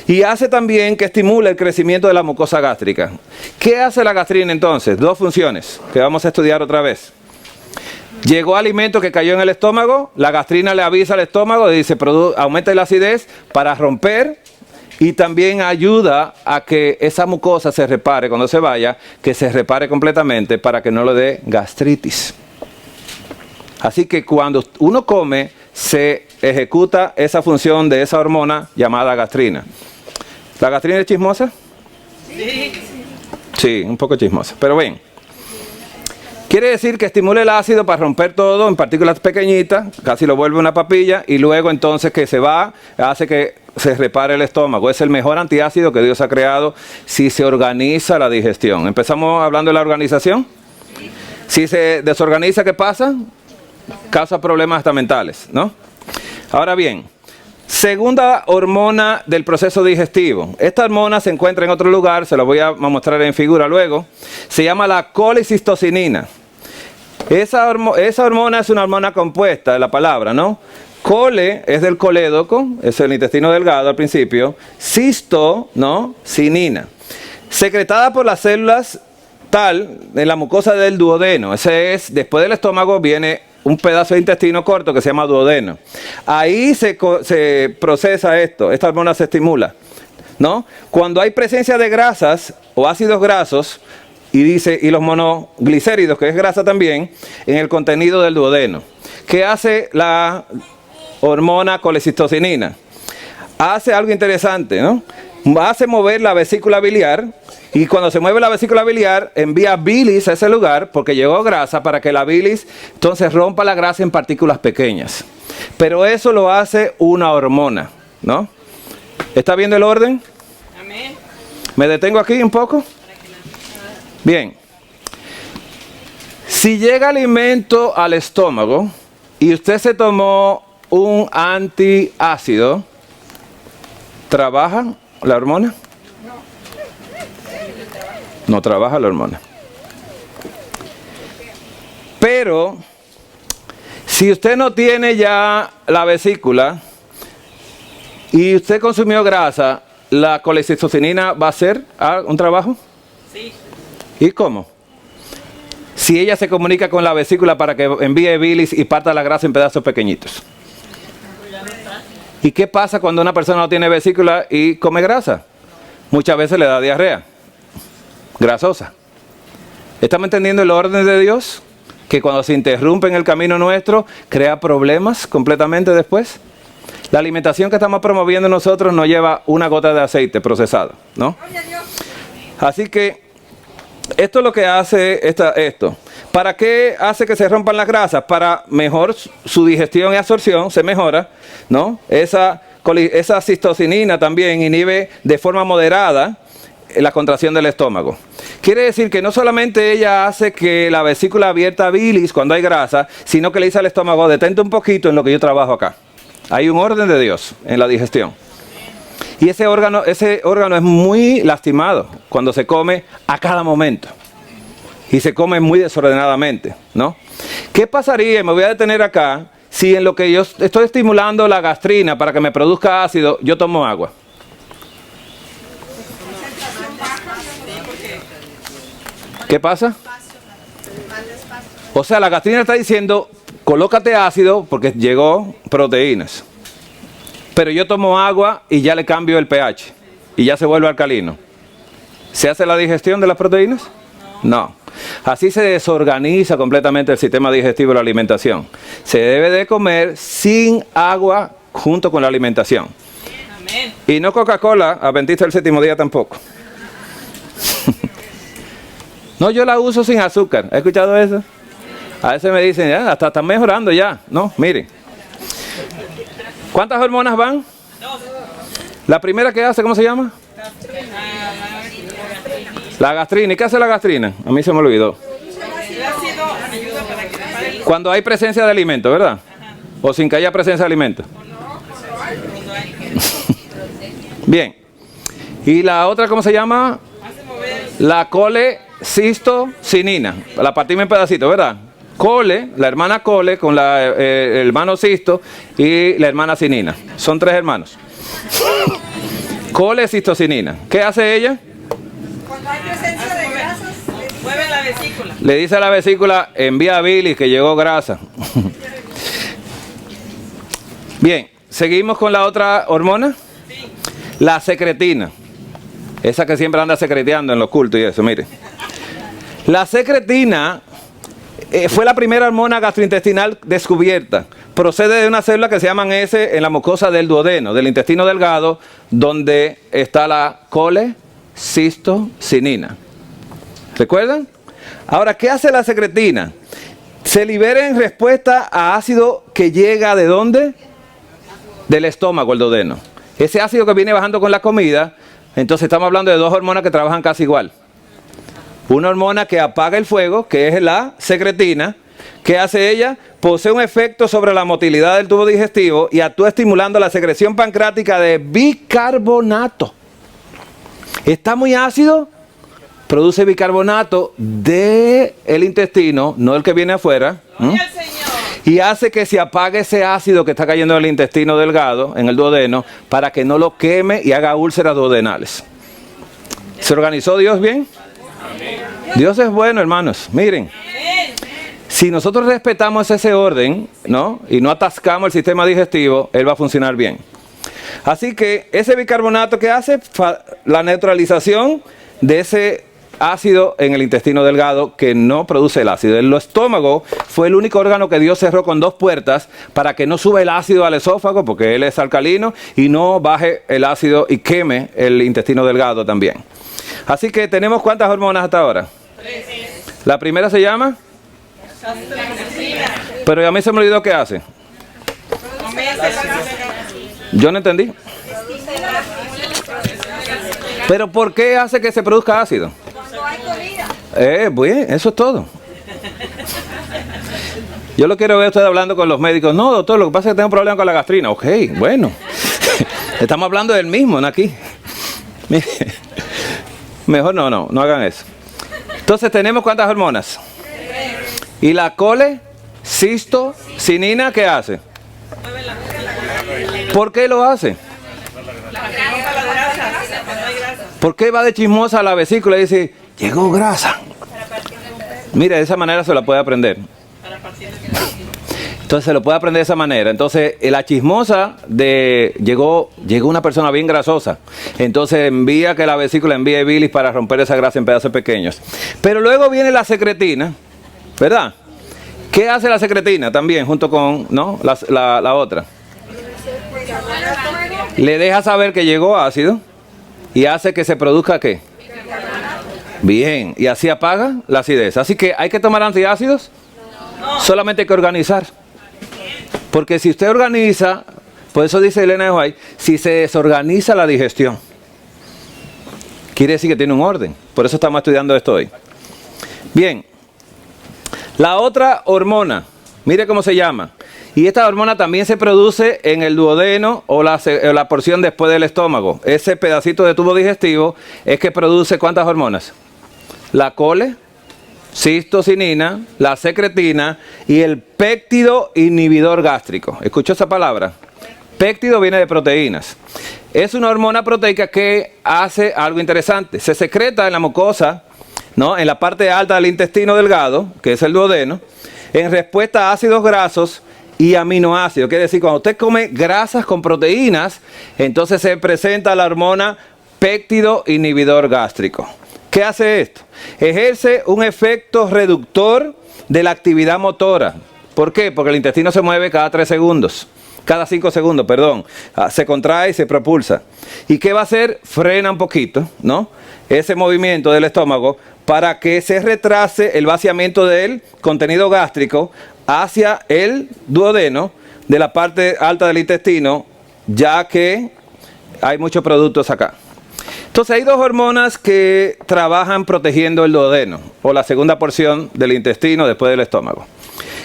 Y hace también que estimule el crecimiento de la mucosa gástrica. ¿Qué hace la gastrina entonces? Dos funciones que vamos a estudiar otra vez. Llegó alimento que cayó en el estómago, la gastrina le avisa al estómago, le dice, aumenta la acidez para romper, y también ayuda a que esa mucosa se repare cuando se vaya, que se repare completamente para que no le dé gastritis. Así que cuando uno come, se ejecuta esa función de esa hormona llamada gastrina. ¿La gastrina es chismosa? Sí, un poco chismosa, pero bien. Quiere decir que estimula el ácido para romper todo en partículas pequeñitas, casi lo vuelve una papilla, y luego entonces que se va, hace que se repare el estómago. Es el mejor antiácido que Dios ha creado si se organiza la digestión. Empezamos hablando de la organización. Si se desorganiza, ¿qué pasa? Causa problemas hasta mentales, ¿no? Ahora bien, segunda hormona del proceso digestivo. Esta hormona se encuentra en otro lugar, se la voy a mostrar en figura luego. Se llama la colecistocinina. Esa hormona es una hormona compuesta, de la palabra, ¿no? Cole es del colédoco, es el intestino delgado al principio. Cisto, ¿no? Cinina. Secretada por las células tal en la mucosa del duodeno. Ese es, después del estómago viene un pedazo de intestino corto que se llama duodeno. Ahí se procesa esta hormona se estimula, ¿no? Cuando hay presencia de grasas o ácidos grasos, y los monoglicéridos, que es grasa también, en el contenido del duodeno. ¿Qué hace la hormona colecistocinina? Hace algo interesante, ¿no? Hace mover la vesícula biliar, y cuando se mueve la vesícula biliar, envía bilis a ese lugar, porque llegó grasa, para que la bilis entonces rompa la grasa en partículas pequeñas. Pero eso lo hace una hormona, ¿no? ¿Está viendo el orden? Amén. ¿Me detengo aquí un poco? Bien. Si llega alimento al estómago y usted se tomó un antiácido, ¿trabaja la hormona? No trabaja la hormona. Pero si usted no tiene ya la vesícula y usted consumió grasa, ¿la colecistocinina va a hacer un trabajo? Sí. ¿Y cómo? Si ella se comunica con la vesícula para que envíe bilis y parta la grasa en pedazos pequeñitos. ¿Y qué pasa cuando una persona no tiene vesícula y come grasa? Muchas veces le da diarrea grasosa. ¿Estamos entendiendo el orden de Dios? Que cuando se interrumpe en el camino nuestro, crea problemas completamente después. La alimentación que estamos promoviendo nosotros no lleva una gota de aceite procesado, ¿no? Así que esto es lo que hace esto. ¿Para qué hace que se rompan las grasas? Para mejor su digestión y absorción, se mejora, ¿no? Esa cistocinina también inhibe de forma moderada la contracción del estómago. Quiere decir que no solamente ella hace que la vesícula abierta bilis cuando hay grasa, sino que le dice al estómago, detente un poquito en lo que yo trabajo acá. Hay un orden de Dios en la digestión. Y ese órgano es muy lastimado cuando se come a cada momento. Y se come muy desordenadamente, ¿no? ¿Qué pasaría? Me voy a detener acá. Si en lo que yo estoy estimulando la gastrina para que me produzca ácido, yo tomo agua. ¿Qué pasa? O sea, la gastrina está diciendo, colócate ácido porque llegó proteínas. Pero yo tomo agua y ya le cambio el pH y ya se vuelve alcalino. ¿Se hace la digestión de las proteínas? No. Así se desorganiza completamente el sistema digestivo y la alimentación. Se debe de comer sin agua junto con la alimentación. Amén. Y no Coca-Cola, adventista del séptimo día tampoco. No, yo la uso sin azúcar. ¿Has escuchado eso? A veces me dicen, ya, hasta están mejorando ya. No, miren. ¿Cuántas hormonas van? La primera que hace, ¿cómo se llama? La gastrina. ¿Y qué hace la gastrina? A mí se me olvidó. Cuando hay presencia de alimento, ¿verdad? O sin que haya presencia de alimento. Bien. ¿Y la otra cómo se llama? La colecistocinina. La partimos en pedacitos, ¿verdad? Cole, la hermana Cole con el hermano cisto y la hermana cinina. Son 3 hermanos. Colecistocinina. ¿Qué hace ella? Cuando hay presencia de grasas, mueve la vesícula. Le dice a la vesícula, envía bilis que llegó grasa. Bien, seguimos con la otra hormona. Sí. La secretina. Esa que siempre anda secreteando en los cultos y eso, mire. La secretina fue la primera hormona gastrointestinal descubierta. Procede de una célula que se llaman S en la mucosa del duodeno, del intestino delgado, donde está la cistocinina. ¿Recuerdan? Ahora, ¿qué hace la secretina? Se libera en respuesta a ácido que llega ¿de dónde? Del estómago, el duodeno. Ese ácido que viene bajando con la comida, entonces estamos hablando de dos hormonas que trabajan casi igual. Una hormona que apaga el fuego, que es la secretina. ¿Qué hace ella? Posee un efecto sobre la motilidad del tubo digestivo y actúa estimulando la secreción pancreática de bicarbonato. Está muy ácido, produce bicarbonato del intestino, no el que viene afuera. Y hace que se apague ese ácido que está cayendo en el intestino delgado, en el duodeno, para que no lo queme y haga úlceras duodenales. ¿Se organizó Dios bien? Dios es bueno, hermanos. Miren, si nosotros respetamos ese orden, ¿no? Y no atascamos el sistema digestivo, él va a funcionar bien. Así que ese bicarbonato que hace la neutralización de ese ácido en el intestino delgado que no produce el ácido. El estómago fue el único órgano que Dios cerró con dos puertas para que no suba el ácido al esófago, porque él es alcalino, y no baje el ácido y queme el intestino delgado también. Así que tenemos ¿cuántas hormonas hasta ahora? 3. La primera se llama... Pero a mí se me olvidó qué hace. Yo no entendí. Pero ¿por qué hace que se produzca ácido? Bien, eso es todo. Yo lo quiero ver a usted hablando con los médicos. No, doctor, lo que pasa es que tengo un problema con la gastrina. Ok, bueno. Estamos hablando del mismo, ¿no? Aquí. Mejor no hagan eso. Entonces, ¿tenemos cuántas hormonas? ¿Y la colecistocinina qué hace? ¿Por qué lo hace? ¿Por qué va de chismosa a la vesícula y dice, llegó grasa? Mire, de esa manera se la puede aprender. Entonces se lo puede aprender de esa manera. Entonces la chismosa llegó una persona bien grasosa. Entonces envía que la vesícula envíe bilis para romper esa grasa en pedazos pequeños. Pero luego viene la secretina, ¿verdad? ¿Qué hace la secretina también junto con la otra? Le deja saber que llegó ácido y hace que se produzca ¿qué? Bien, y así apaga la acidez. Así que ¿hay que tomar antiácidos? Solamente hay que organizar. Porque si usted organiza, por eso dice Elena de White, si se desorganiza la digestión, quiere decir que tiene un orden. Por eso estamos estudiando esto hoy. Bien, la otra hormona, mire cómo se llama. Y esta hormona también se produce en el duodeno o la porción después del estómago. Ese pedacito de tubo digestivo es que produce ¿cuántas hormonas? La colecistocinina, la secretina y el péptido inhibidor gástrico. ¿Escuchó esa palabra? Péptido viene de proteínas. Es una hormona proteica que hace algo interesante. Se secreta en la mucosa, ¿no? En la parte alta del intestino delgado, que es el duodeno, en respuesta a ácidos grasos y aminoácidos. Quiere decir, cuando usted come grasas con proteínas, entonces se presenta la hormona péptido inhibidor gástrico. ¿Qué hace esto? Ejerce un efecto reductor de la actividad motora. ¿Por qué? Porque el intestino se mueve cada 5 segundos, perdón. Se contrae y se propulsa. ¿Y qué va a hacer? Frena un poquito, ¿no? Ese movimiento del estómago para que se retrase el vaciamiento del contenido gástrico hacia el duodeno de la parte alta del intestino, ya que hay muchos productos acá. Entonces hay dos hormonas que trabajan protegiendo el duodeno o la segunda porción del intestino después del estómago,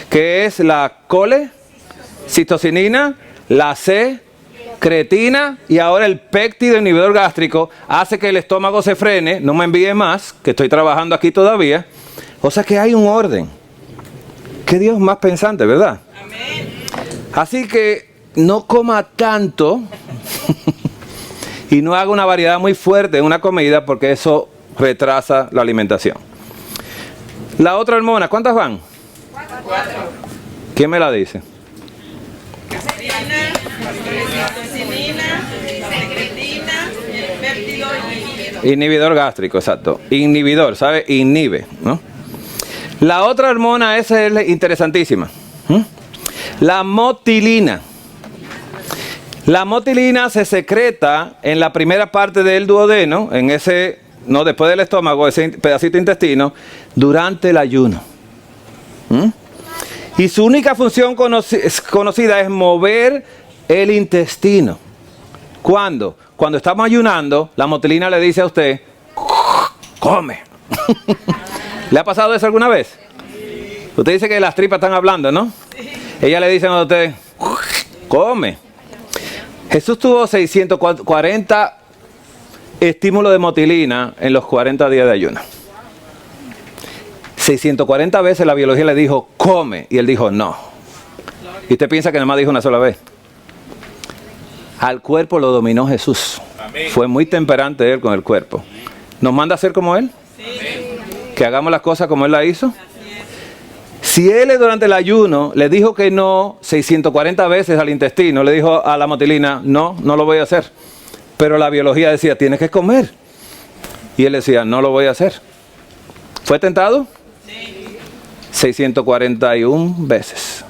que es la colecistocinina, la secretina y ahora el péptido inhibidor gástrico hace que el estómago se frene. No me envíe más, que estoy trabajando aquí todavía. O sea que hay un orden. Qué Dios más pensante, ¿verdad? Amén. Así que no coma tanto y no haga una variedad muy fuerte en una comida porque eso retrasa la alimentación. La otra hormona, ¿cuántas van? 4. ¿Quién me la dice? Inhibidor gástrico, exacto. Inhibidor, ¿sabe? Inhibe, ¿no? La otra hormona, esa es interesantísima. La motilina. La motilina se secreta en la primera parte del duodeno, en ese, no después del estómago, ese pedacito de intestino, durante el ayuno. Y su única función conocida es mover el intestino. ¿Cuándo? Cuando estamos ayunando, la motilina le dice a usted, come. ¿Le ha pasado eso alguna vez? Usted dice que las tripas están hablando, ¿no? Ella le dice a usted, come. Jesús tuvo 640 estímulos de motilina en los 40 días de ayuno. 640 veces la biología le dijo, come, y él dijo, no. Y usted piensa que nada más dijo una sola vez. Al cuerpo lo dominó Jesús. Amén. Fue muy temperante él con el cuerpo. ¿Nos manda a ser como él? Sí. Que hagamos las cosas como él las hizo. Si él durante el ayuno le dijo que no 640 veces al intestino, le dijo a la motilina, no lo voy a hacer. Pero la biología decía, tienes que comer. Y él decía, no lo voy a hacer. ¿Fue tentado? Sí. 641 veces.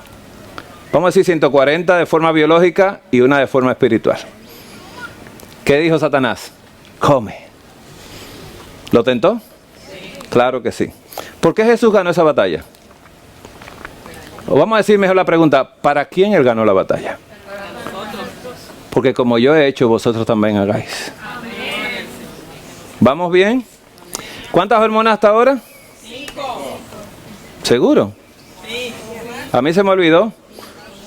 Vamos a decir 140 de forma biológica y una de forma espiritual. ¿Qué dijo Satanás? Come. ¿Lo tentó? Sí. Claro que sí. ¿Por qué Jesús ganó esa batalla? O vamos a decir mejor la pregunta, ¿para quién él ganó la batalla? Porque como yo he hecho, vosotros también hagáis. ¿Vamos bien? ¿Cuántas hormonas hasta ahora? 5. ¿Seguro? Sí. A mí se me olvidó.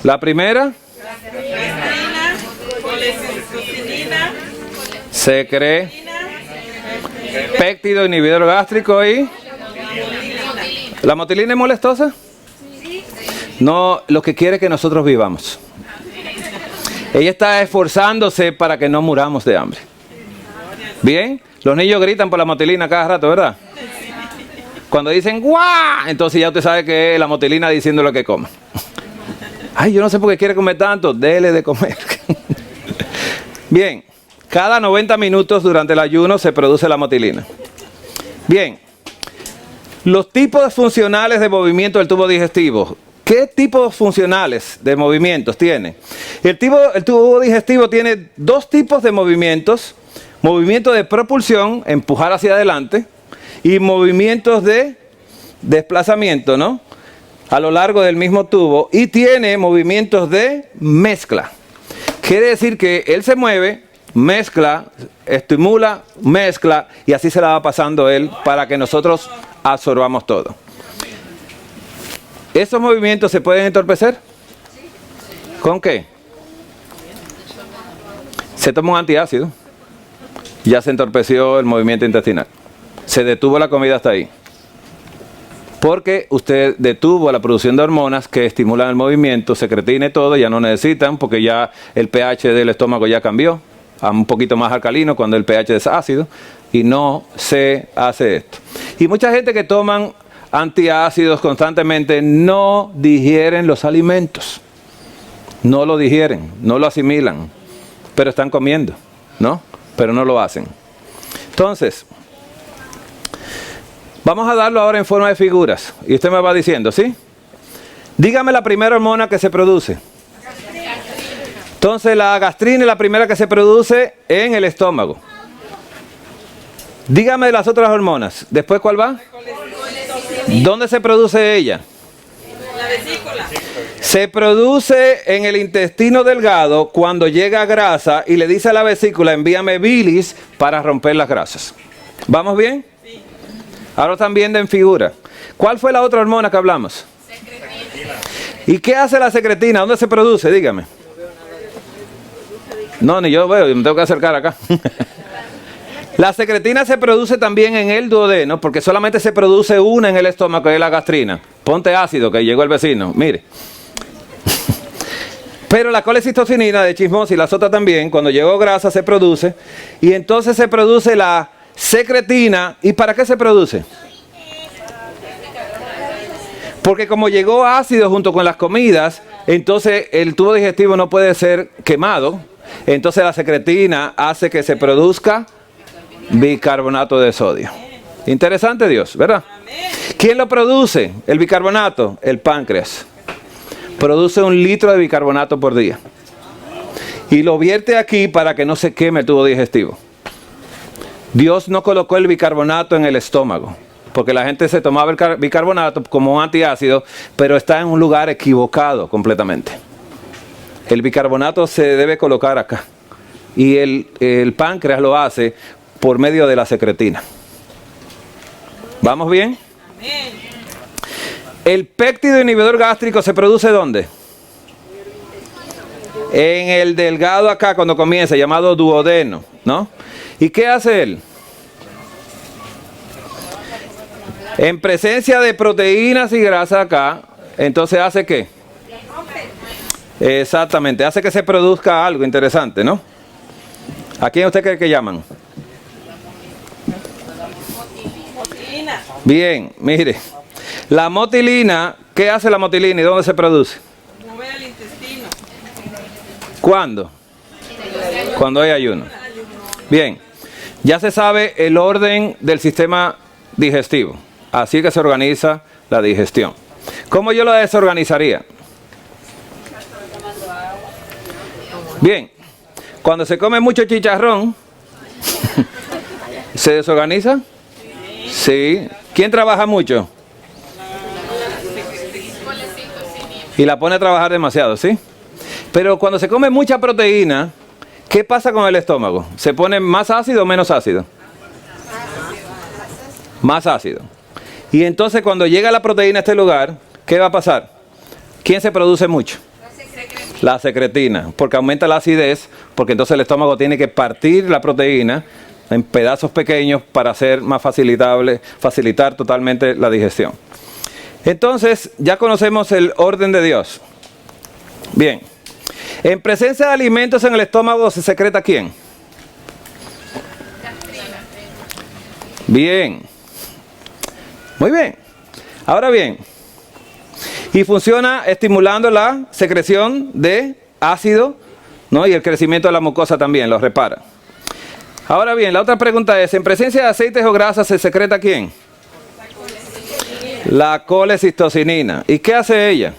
La primera, péptido inhibidor gástrico y ¿la motilina es molestosa? No, lo que quiere es que nosotros vivamos. Ella está esforzándose para que no muramos de hambre. Bien, los niños gritan por la motilina cada rato, ¿verdad? Cuando dicen ¡guau! Entonces ya usted sabe que es la motilina diciendo lo que coma. Ay, yo no sé por qué quiere comer tanto, dele de comer. Bien, cada 90 minutos durante el ayuno se produce la motilina. Bien, los tipos funcionales de movimiento del tubo digestivo. ¿Qué tipos funcionales de movimientos tiene? El tubo digestivo tiene dos tipos de movimientos. Movimiento de propulsión, empujar hacia adelante, y movimientos de desplazamiento, ¿no? A lo largo del mismo tubo, y tiene movimientos de mezcla. Quiere decir que él se mueve, mezcla, estimula, mezcla, y así se la va pasando él para que nosotros absorbamos todo. ¿Esos movimientos se pueden entorpecer? ¿Con qué? Se toma un antiácido, ya se entorpeció el movimiento intestinal. Se detuvo la comida hasta ahí. Porque usted detuvo la producción de hormonas que estimulan el movimiento, secretina y todo, ya no necesitan, porque ya el pH del estómago ya cambió a un poquito más alcalino cuando el pH es ácido, y no se hace esto. Y mucha gente que toman antiácidos constantemente no digieren los alimentos. No lo digieren, no lo asimilan, pero están comiendo, ¿no? Pero no lo hacen. Entonces, vamos a darlo ahora en forma de figuras. Y usted me va diciendo, ¿sí? Dígame la primera hormona que se produce. Entonces la gastrina es la primera que se produce en el estómago. Dígame las otras hormonas. ¿Después cuál va? ¿Dónde se produce ella? La vesícula. Se produce en el intestino delgado cuando llega grasa y le dice a la vesícula, envíame bilis para romper las grasas. ¿Vamos bien? Sí. Ahora están viendo en figura. ¿Cuál fue la otra hormona que hablamos? Secretina. ¿Y qué hace la secretina? ¿Dónde se produce? Dígame. No, ni yo veo, me tengo que acercar acá. La secretina se produce también en el duodeno, porque solamente se produce una en el estómago, que es la gastrina. Ponte ácido, que llegó el vecino, mire. Pero la colecistocinina de chismosa y las otras también, cuando llegó grasa se produce, y entonces se produce la secretina. ¿Y para qué se produce? Porque como llegó ácido junto con las comidas, entonces el tubo digestivo no puede ser quemado, entonces la secretina hace que se produzca bicarbonato de sodio. Interesante Dios, ¿verdad? ¿Quién lo produce? El bicarbonato, el páncreas. Produce 1 litro de bicarbonato por día. y lo vierte aquí para que no se queme el tubo digestivo. Dios no colocó el bicarbonato en el estómago, porque la gente se tomaba el bicarbonato como un antiácido, pero está en un lugar equivocado completamente. El bicarbonato se debe colocar acá, y el páncreas lo hace por medio de la secretina. ¿Vamos bien? El péptido inhibidor gástrico se produce ¿dónde? En el delgado acá cuando comienza, llamado duodeno, ¿no? ¿Y qué hace él? En presencia de proteínas y grasas acá, entonces ¿hace qué? Exactamente, hace que se produzca algo interesante, ¿no? ¿A quién usted cree que llaman? Bien, mire. La motilina, ¿qué hace la motilina y dónde se produce? Mueve el intestino. ¿Cuándo? Cuando hay ayuno. Bien, ya se sabe el orden del sistema digestivo. Así que se organiza la digestión. ¿Cómo yo la desorganizaría? Bien, cuando se come mucho chicharrón, ¿se desorganiza? Sí. ¿Quién trabaja mucho? Y la pone a trabajar demasiado, ¿sí? Pero cuando se come mucha proteína, ¿qué pasa con el estómago? ¿Se pone más ácido o menos ácido? Más ácido. Y entonces cuando llega la proteína a este lugar, ¿qué va a pasar? ¿Quién se produce mucho? La secretina, porque aumenta la acidez, porque entonces el estómago tiene que partir la proteína en pedazos pequeños para hacer más facilitar totalmente la digestión. Entonces, ya conocemos el orden de Dios. Bien. En presencia de alimentos en el estómago, ¿se secreta quién? Bien. Muy bien. Ahora bien. Y funciona estimulando la secreción de ácido, ¿no? Y el crecimiento de la mucosa también, lo repara. Ahora bien, la otra pregunta es, ¿en presencia de aceites o grasas se secreta quién? La colecistocinina. ¿Y qué hace ella?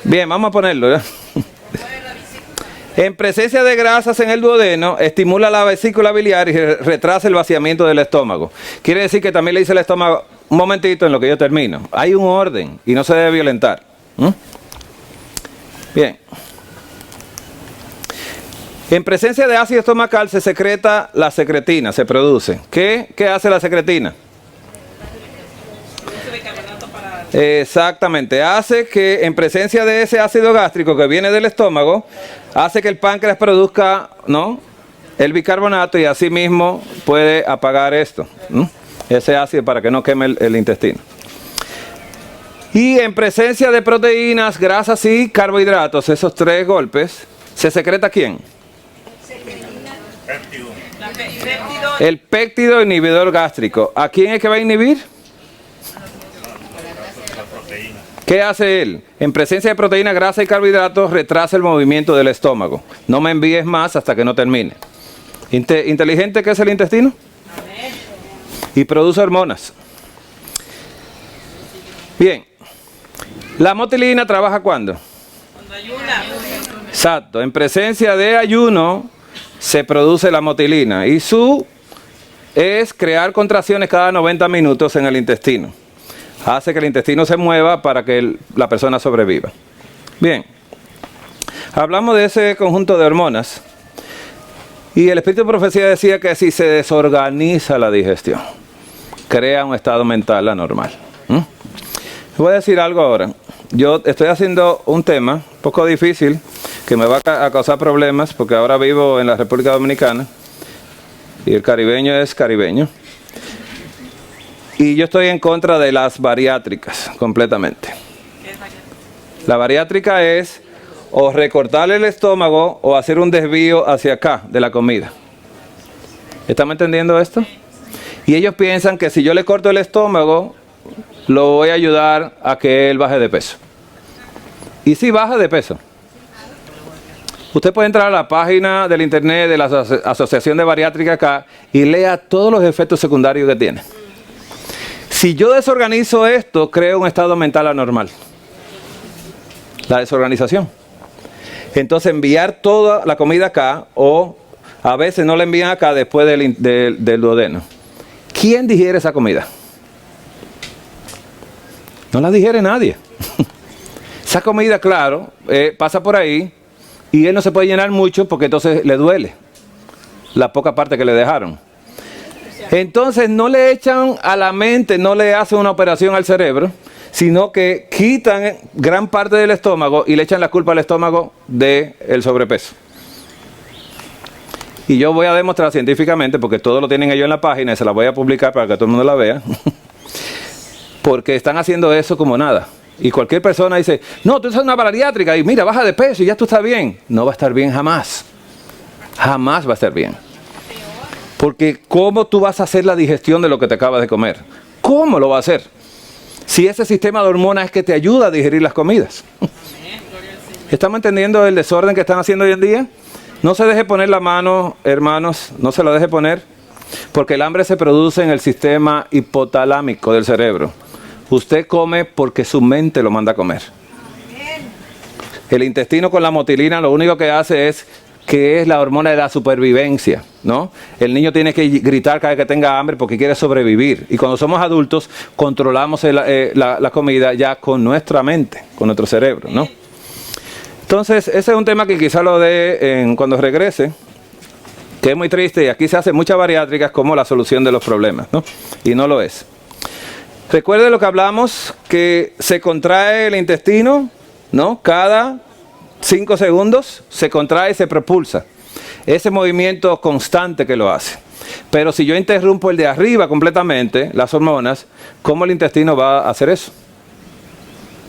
Bien, vamos a ponerlo, ¿ya? En presencia de grasas en el duodeno, estimula la vesícula biliar y retrasa el vaciamiento del estómago. Quiere decir que también le dice al estómago, un momentito en lo que yo termino. Hay un orden y no se debe violentar. Bien. En presencia de ácido estomacal se secreta la secretina, se produce. ¿Qué hace la secretina? Exactamente, hace que en presencia de ese ácido gástrico que viene del estómago, hace que el páncreas produzca, ¿no?, el bicarbonato y así mismo puede apagar esto, ese ácido para que no queme el intestino. Y en presencia de proteínas, grasas y carbohidratos, esos tres golpes, ¿se secreta quién? El péptido inhibidor gástrico. ¿A quién es que va a inhibir? ¿Qué hace él? En presencia de proteína, grasa y carbohidratos, retrasa el movimiento del estómago. No me envíes más hasta que no termine. ¿Inteligente que es el intestino? Y produce hormonas. Bien. ¿La motilina trabaja cuándo? Cuando ayuna. Exacto. En presencia de ayuno se produce la motilina. Y es crear contracciones cada 90 minutos en el intestino. Hace que el intestino se mueva para que la persona sobreviva. Bien, hablamos de ese conjunto de hormonas y el espíritu de profecía decía que si se desorganiza la digestión, crea un estado mental anormal. Voy a decir algo ahora. Yo estoy haciendo un tema un poco difícil que me va a causar problemas porque ahora vivo en la República Dominicana y el caribeño es caribeño. Y yo estoy en contra de las bariátricas, completamente. La bariátrica es o recortar el estómago o hacer un desvío hacia acá de la comida. ¿Están entendiendo esto? Y ellos piensan que si yo le corto el estómago, lo voy a ayudar a que él baje de peso. Y sí baja de peso. Usted puede entrar a la página del internet de la Asociación de Bariátrica acá y lea todos los efectos secundarios que tiene. Si yo desorganizo esto, creo un estado mental anormal. La desorganización. Entonces enviar toda la comida acá, o a veces no la envían acá después del duodeno. ¿Quién digiere esa comida? No la digiere nadie. Esa comida, claro, pasa por ahí y él no se puede llenar mucho porque entonces le duele la poca parte que le dejaron. Entonces no le echan a la mente, no le hacen una operación al cerebro, sino que quitan gran parte del estómago y le echan la culpa al estómago del sobrepeso. Y yo voy a demostrar científicamente, porque todo lo tienen ellos en la página y se la voy a publicar para que todo el mundo la vea, porque están haciendo eso como nada. Y cualquier persona dice, no, tú estás en una bariátrica y mira, baja de peso y ya tú estás bien. No va a estar bien jamás. Jamás va a estar bien. Porque ¿cómo tú vas a hacer la digestión de lo que te acabas de comer? ¿Cómo lo vas a hacer? Si ese sistema de hormonas es que te ayuda a digerir las comidas. ¿Estamos entendiendo el desorden que están haciendo hoy en día? No se deje poner la mano, hermanos, no se la deje poner, porque el hambre se produce en el sistema hipotalámico del cerebro. Usted come porque su mente lo manda a comer. El intestino con la motilina lo único que hace es que es la hormona de la supervivencia, ¿no? El niño tiene que gritar cada vez que tenga hambre porque quiere sobrevivir. Y cuando somos adultos, controlamos la comida ya con nuestra mente, con nuestro cerebro, ¿no? Entonces, ese es un tema que quizá lo dé cuando regrese, que es muy triste, y aquí se hacen muchas bariátricas como la solución de los problemas, ¿no? Y no lo es. Recuerde lo que hablamos, que se contrae el intestino, ¿no? Cada 5 segundos se contrae y se propulsa. Ese movimiento constante que lo hace. Pero si yo interrumpo el de arriba completamente, las hormonas, ¿cómo el intestino va a hacer eso?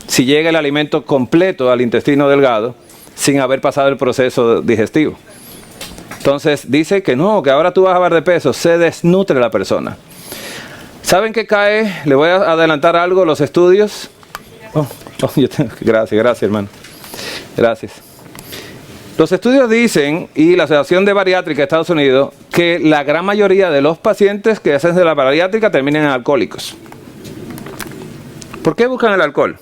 Si llega el alimento completo al intestino delgado sin haber pasado el proceso digestivo. Entonces dice que no, que ahora tú vas a bajar de peso, se desnutre la persona. ¿Saben qué cae? Le voy a adelantar algo, los estudios. Gracias, hermano. Gracias. Los estudios dicen, y la Asociación de Bariátrica de Estados Unidos, que la gran mayoría de los pacientes que hacen de la bariátrica terminan en alcohólicos. ¿Por qué buscan el alcohol?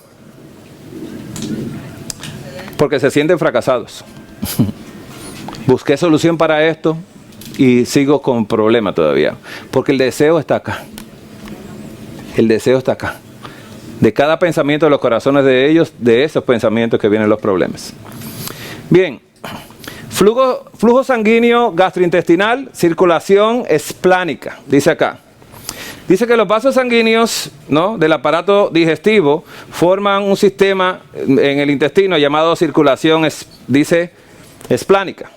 Porque se sienten fracasados. Busqué solución para esto y sigo con problema todavía. Porque el deseo está acá. El deseo está acá. De cada pensamiento de los corazones de ellos, de esos pensamientos que vienen los problemas. Bien. Flujo sanguíneo gastrointestinal, circulación esplánica, dice acá. Dice que los vasos sanguíneos, ¿no?, del aparato digestivo forman un sistema en el intestino llamado circulación, dice, esplánica.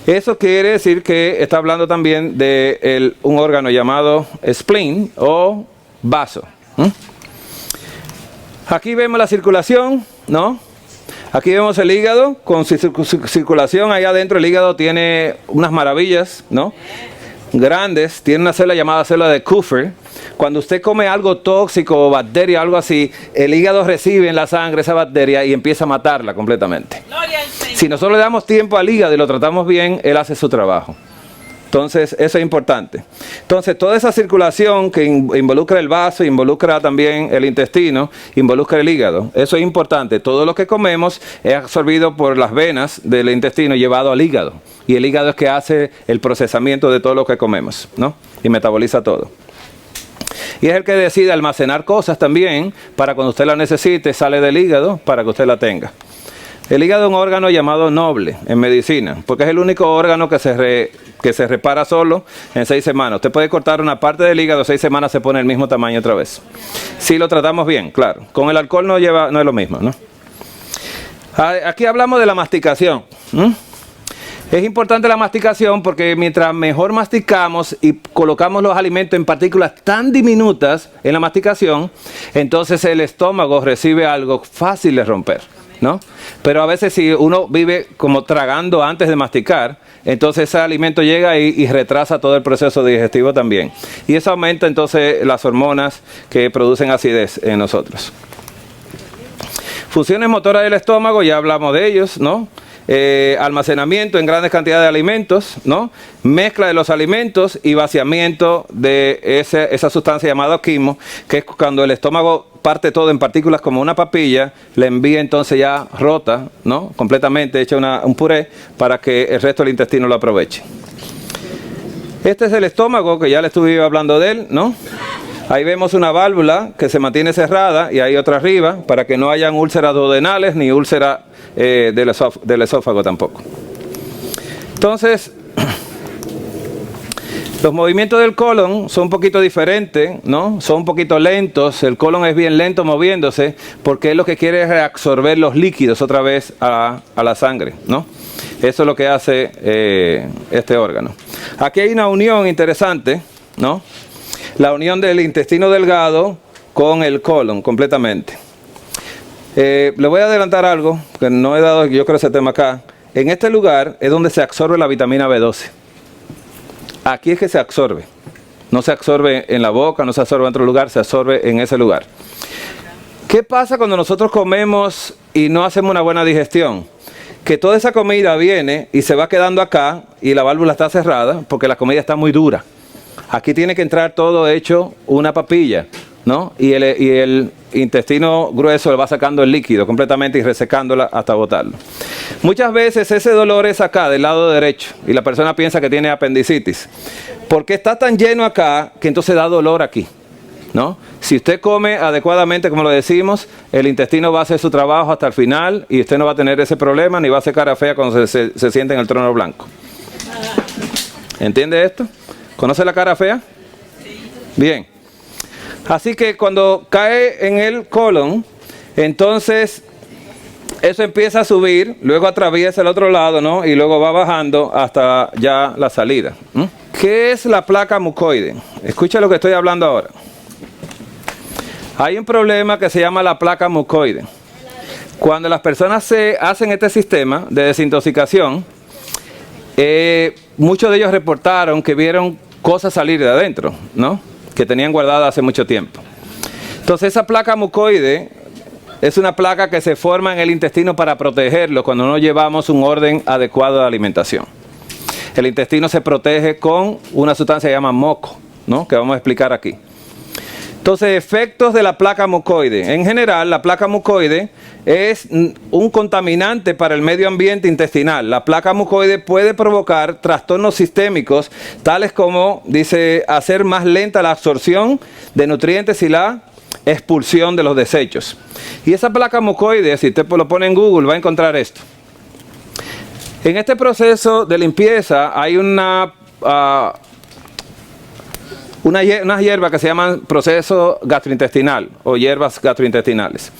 Eso quiere decir que está hablando también de un órgano llamado spleen o vaso. Aquí vemos la circulación, ¿no? Aquí vemos el hígado con circulación. Allá adentro el hígado tiene unas maravillas, ¿no?, grandes. Tiene una célula llamada célula de Kupffer. Cuando usted come algo tóxico o bacteria, algo así, el hígado recibe en la sangre esa bacteria y empieza a matarla completamente. Si nosotros le damos tiempo al hígado y lo tratamos bien, él hace su trabajo. Entonces, eso es importante. Entonces, toda esa circulación que involucra el vaso, involucra también el intestino, involucra el hígado. Eso es importante. Todo lo que comemos es absorbido por las venas del intestino y llevado al hígado. Y el hígado es que hace el procesamiento de todo lo que comemos, ¿no? Y metaboliza todo. Y es el que decide almacenar cosas también para cuando usted la necesite, sale del hígado para que usted la tenga. El hígado es un órgano llamado noble en medicina, porque es el único órgano que se repara solo en 6 semanas. Usted puede cortar una parte del hígado, 6 semanas se pone el mismo tamaño otra vez. Si lo tratamos bien, claro. Con el alcohol no es lo mismo, ¿no? Aquí hablamos de la masticación. Es importante la masticación porque mientras mejor masticamos y colocamos los alimentos en partículas tan diminutas en la masticación, entonces el estómago recibe algo fácil de romper, ¿no? Pero a veces si uno vive como tragando antes de masticar, entonces ese alimento llega y retrasa todo el proceso digestivo también. Y eso aumenta entonces las hormonas que producen acidez en nosotros. Funciones motoras del estómago, ya hablamos de ellos, ¿no? Almacenamiento en grandes cantidades de alimentos, ¿no? Mezcla de los alimentos y vaciamiento de esa sustancia llamada quimo, que es cuando el estómago parte todo en partículas como una papilla, la envía entonces ya rota, ¿no? Completamente hecha un puré para que el resto del intestino lo aproveche. Este es el estómago, que ya le estuve hablando de él, ¿no? Ahí vemos una válvula que se mantiene cerrada y hay otra arriba para que no hayan úlceras duodenales ni úlceras del esófago tampoco. Entonces, los movimientos del colon son un poquito diferentes, ¿no? Son un poquito lentos. El colon es bien lento moviéndose porque es lo que quiere es reabsorber los líquidos otra vez a la sangre, ¿no? Eso es lo que hace este órgano. Aquí hay una unión interesante, ¿no? La unión del intestino delgado con el colon completamente. Le voy a adelantar algo que no he dado, yo creo, ese tema acá. En este lugar es donde se absorbe la vitamina B12. Aquí es que se absorbe. No se absorbe en la boca, no se absorbe en otro lugar, se absorbe en ese lugar. ¿Qué pasa cuando nosotros comemos y no hacemos una buena digestión? Que toda esa comida viene y se va quedando acá y la válvula está cerrada porque la comida está muy dura. Aquí tiene que entrar todo hecho una papilla, ¿no? Y el intestino grueso le va sacando el líquido completamente y resecándola hasta botarlo. Muchas veces ese dolor es acá, del lado derecho, y la persona piensa que tiene apendicitis. Porque está tan lleno acá que entonces da dolor aquí, ¿no? Si usted come adecuadamente, como lo decimos, el intestino va a hacer su trabajo hasta el final y usted no va a tener ese problema ni va a hacer cara fea cuando se siente en el trono blanco. ¿Entiende esto? ¿Conoce la cara fea? Bien. Así que cuando cae en el colon, entonces eso empieza a subir, luego atraviesa el otro lado, ¿no? Y luego va bajando hasta ya la salida. ¿Qué es la placa mucoide? Escucha lo que estoy hablando ahora. Hay un problema que se llama la placa mucoide. Cuando las personas se hacen este sistema de desintoxicación, muchos de ellos reportaron que vieron cosas salir de adentro, ¿no? Que tenían guardadas hace mucho tiempo. Entonces esa placa mucoide es una placa que se forma en el intestino para protegerlo cuando no llevamos un orden adecuado de alimentación. El intestino se protege con una sustancia que se llama moco, ¿no? Que vamos a explicar aquí. Entonces, efectos de la placa mucoide. En general, la placa mucoide es un contaminante para el medio ambiente intestinal. La placa mucoide puede provocar trastornos sistémicos, tales como, dice, hacer más lenta la absorción de nutrientes y la expulsión de los desechos. Y esa placa mucoide, si usted lo pone en Google, va a encontrar esto. En este proceso de limpieza hay unas hierbas que se llaman proceso gastrointestinal o hierbas gastrointestinales,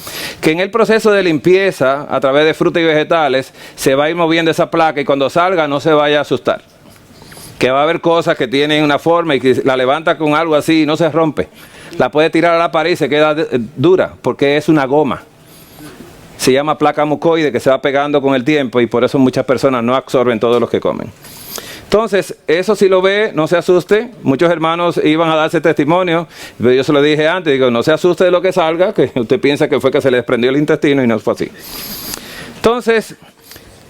que en el proceso de limpieza a través de frutas y vegetales se va a ir moviendo esa placa y cuando salga no se vaya a asustar, que va a haber cosas que tienen una forma y que la levanta con algo así y no se rompe, la puede tirar a la pared y se queda dura porque es una goma. Se llama placa mucoide que se va pegando con el tiempo y por eso muchas personas no absorben todo lo que comen. Entonces, eso si lo ve, no se asuste. Muchos hermanos iban a darse testimonio, pero yo se lo dije antes, digo, no se asuste de lo que salga, que usted piensa que fue que se le desprendió el intestino y no fue así. Entonces,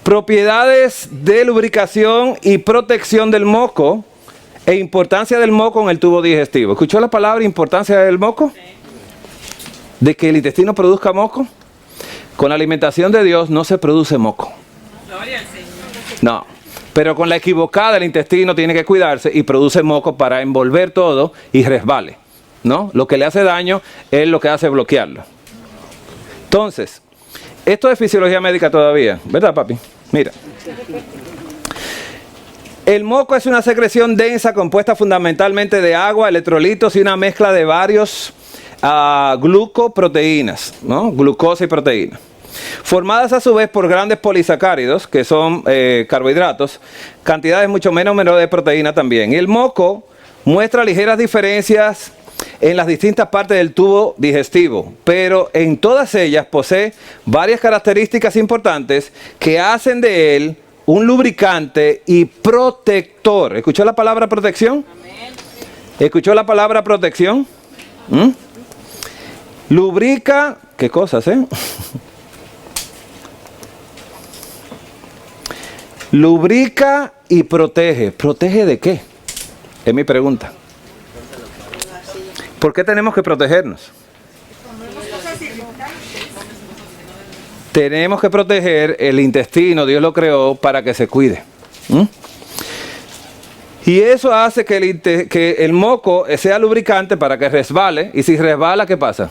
propiedades de lubricación y protección del moco e importancia del moco en el tubo digestivo. ¿Escuchó la palabra importancia del moco? De que el intestino produzca moco. Con la alimentación de Dios no se produce moco. Gloria al Señor. No. Pero con la equivocada el intestino tiene que cuidarse y produce moco para envolver todo y resbale, ¿no? Lo que le hace daño es lo que hace bloquearlo. Entonces, esto es fisiología médica todavía, ¿verdad, papi? Mira. El moco es una secreción densa compuesta fundamentalmente de agua, electrolitos y una mezcla de varios glucoproteínas, ¿no? Glucosa y proteína. Formadas a su vez por grandes polisacáridos, que son carbohidratos, cantidades mucho menores de proteína también. Y el moco muestra ligeras diferencias en las distintas partes del tubo digestivo, pero en todas ellas posee varias características importantes que hacen de él un lubricante y protector. ¿Escuchó la palabra protección? ¿Escuchó la palabra protección? Lubrica, ¿qué cosas, Lubrica y protege. ¿Protege de qué? Es mi pregunta. ¿Por qué tenemos que protegernos? tenemos que proteger el intestino, Dios lo creó para que se cuide. Y eso hace que el moco sea lubricante para que resbale, y si resbala, ¿qué pasa?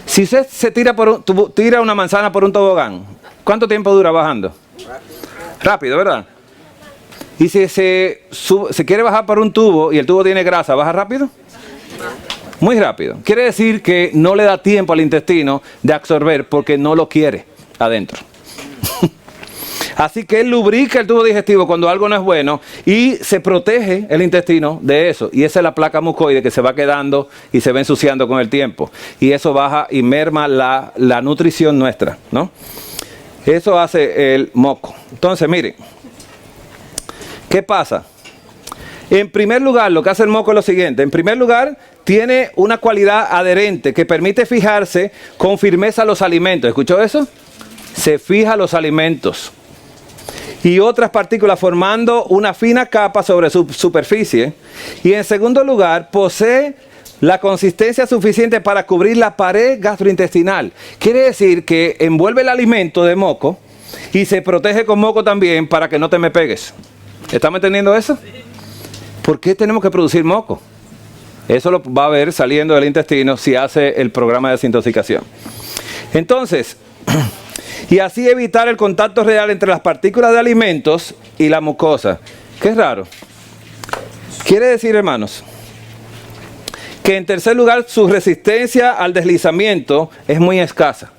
Si usted se tira una manzana por un tobogán, ¿cuánto tiempo dura bajando? Rápido, ¿verdad? Y si se quiere bajar por un tubo y el tubo tiene grasa, ¿baja rápido? Muy rápido. Quiere decir que no le da tiempo al intestino de absorber porque no lo quiere adentro. Así que él lubrica el tubo digestivo cuando algo no es bueno y se protege el intestino de eso. Y esa es la placa mucoide que se va quedando y se va ensuciando con el tiempo. Y eso baja y merma la nutrición nuestra, ¿no? Eso hace el moco. Entonces, miren, ¿qué pasa? En primer lugar, lo que hace el moco es lo siguiente. En primer lugar, tiene una cualidad adherente que permite fijarse con firmeza a los alimentos. ¿Escuchó eso? Se fija a los alimentos y otras partículas formando una fina capa sobre su superficie. Y en segundo lugar, posee la consistencia suficiente para cubrir la pared gastrointestinal. Quiere decir que envuelve el alimento de moco y se protege con moco también para que no te me pegues. ¿Estamos entendiendo eso? ¿Por qué tenemos que producir moco? Eso lo va a ver saliendo del intestino si hace el programa de desintoxicación. Entonces, y así evitar el contacto real entre las partículas de alimentos y la mucosa. Qué raro. Quiere decir, hermanos, que en tercer lugar su resistencia al deslizamiento es muy escasa.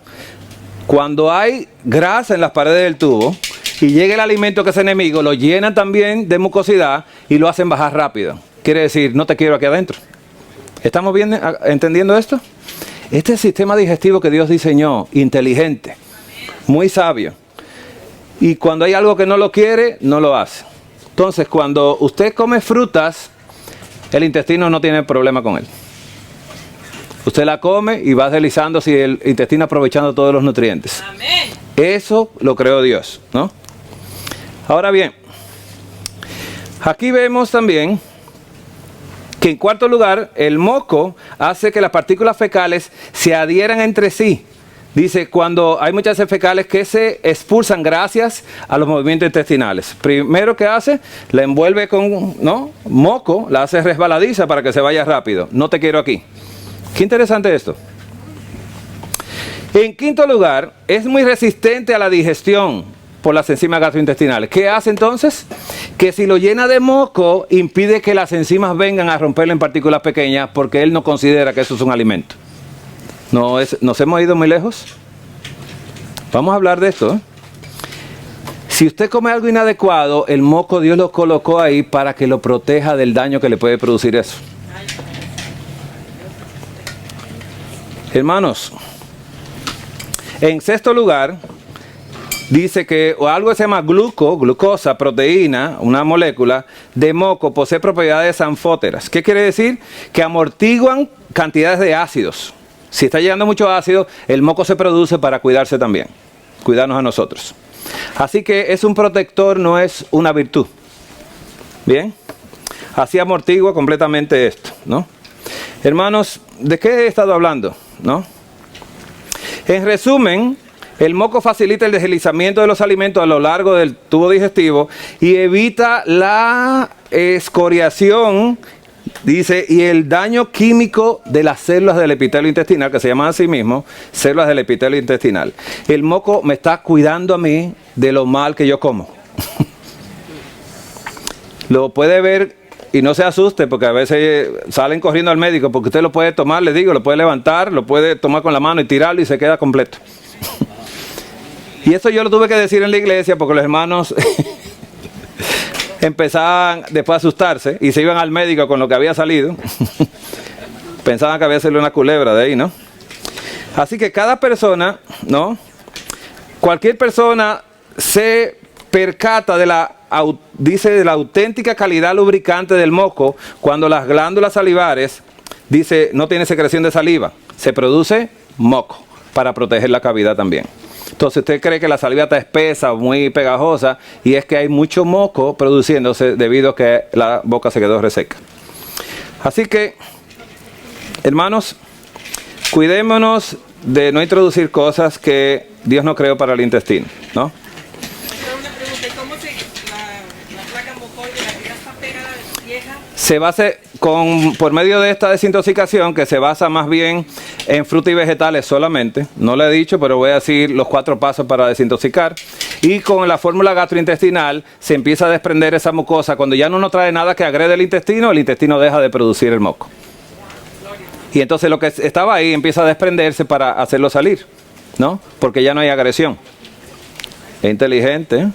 Cuando hay grasa en las paredes del tubo y llega el alimento que es enemigo, lo llenan también de mucosidad y lo hacen bajar rápido. Quiere decir, no te quiero aquí adentro. ¿Estamos bien entendiendo esto? Este es el sistema digestivo que Dios diseñó, inteligente, muy sabio. Y cuando hay algo que no lo quiere, no lo hace. Entonces, cuando usted come frutas, el intestino no tiene problema con él. Usted la come y va deslizándose y el intestino aprovechando todos los nutrientes. Amén. Eso lo creó Dios, ¿no? Ahora bien, aquí vemos también que en cuarto lugar, el moco hace que las partículas fecales se adhieran entre sí. Dice, cuando hay muchas heces fecales que se expulsan gracias a los movimientos intestinales. Primero que hace, la envuelve con moco, la hace resbaladiza para que se vaya rápido. No te quiero aquí. Qué interesante esto. En quinto lugar, es muy resistente a la digestión por las enzimas gastrointestinales. ¿Qué hace entonces? Que si lo llena de moco, impide que las enzimas vengan a romperlo en partículas pequeñas porque él no considera que eso es un alimento. ¿Nos hemos ido muy lejos? Vamos a hablar de esto, ¿eh? Si usted come algo inadecuado, el moco Dios lo colocó ahí para que lo proteja del daño que le puede producir eso. Hermanos, en sexto lugar, dice que algo que se llama glucosa, proteína, una molécula de moco, posee propiedades anfóteras. ¿Qué quiere decir? Que amortiguan cantidades de ácidos. Si está llegando mucho ácido, el moco se produce para cuidarse también, cuidarnos a nosotros. Así que es un protector, no es una virtud. Bien, así amortigua completamente esto, ¿no? Hermanos, ¿de qué he estado hablando? ¿No? En resumen, el moco facilita el deslizamiento de los alimentos a lo largo del tubo digestivo y evita la escoriación, dice, y el daño químico de las células del epitelio intestinal, que se llaman a sí mismo células del epitelio intestinal. El moco me está cuidando a mí de lo mal que yo como. Lo puede ver y no se asuste porque a veces salen corriendo al médico porque usted lo puede tomar, les digo, lo puede levantar, lo puede tomar con la mano y tirarlo y se queda completo. Y eso yo lo tuve que decir en la iglesia porque los hermanos empezaban después a asustarse y se iban al médico con lo que había salido. Pensaban que había salido una culebra de ahí, ¿no? Así que cada persona, ¿no? Cualquier persona se percata de la auténtica calidad lubricante del moco cuando las glándulas salivares, dice, no tiene secreción de saliva, se produce moco para proteger la cavidad también. Entonces usted cree que la saliva está espesa, muy pegajosa, y es que hay mucho moco produciéndose debido a que la boca se quedó reseca. Así que, hermanos, cuidémonos de no introducir cosas que Dios no creó para el intestino, ¿no? Una pregunta, ¿cómo se la placa mucoide, la que ya está pegada, vieja? Se basa por medio de esta desintoxicación, que se basa más bien en frutas y vegetales solamente. No lo he dicho, pero voy a decir los 4 pasos para desintoxicar. Y con la fórmula gastrointestinal se empieza a desprender esa mucosa. Cuando ya no trae nada que agrede el intestino deja de producir el moco. Y entonces lo que estaba ahí empieza a desprenderse para hacerlo salir, ¿no? Porque ya no hay agresión. Es inteligente, ¿eh?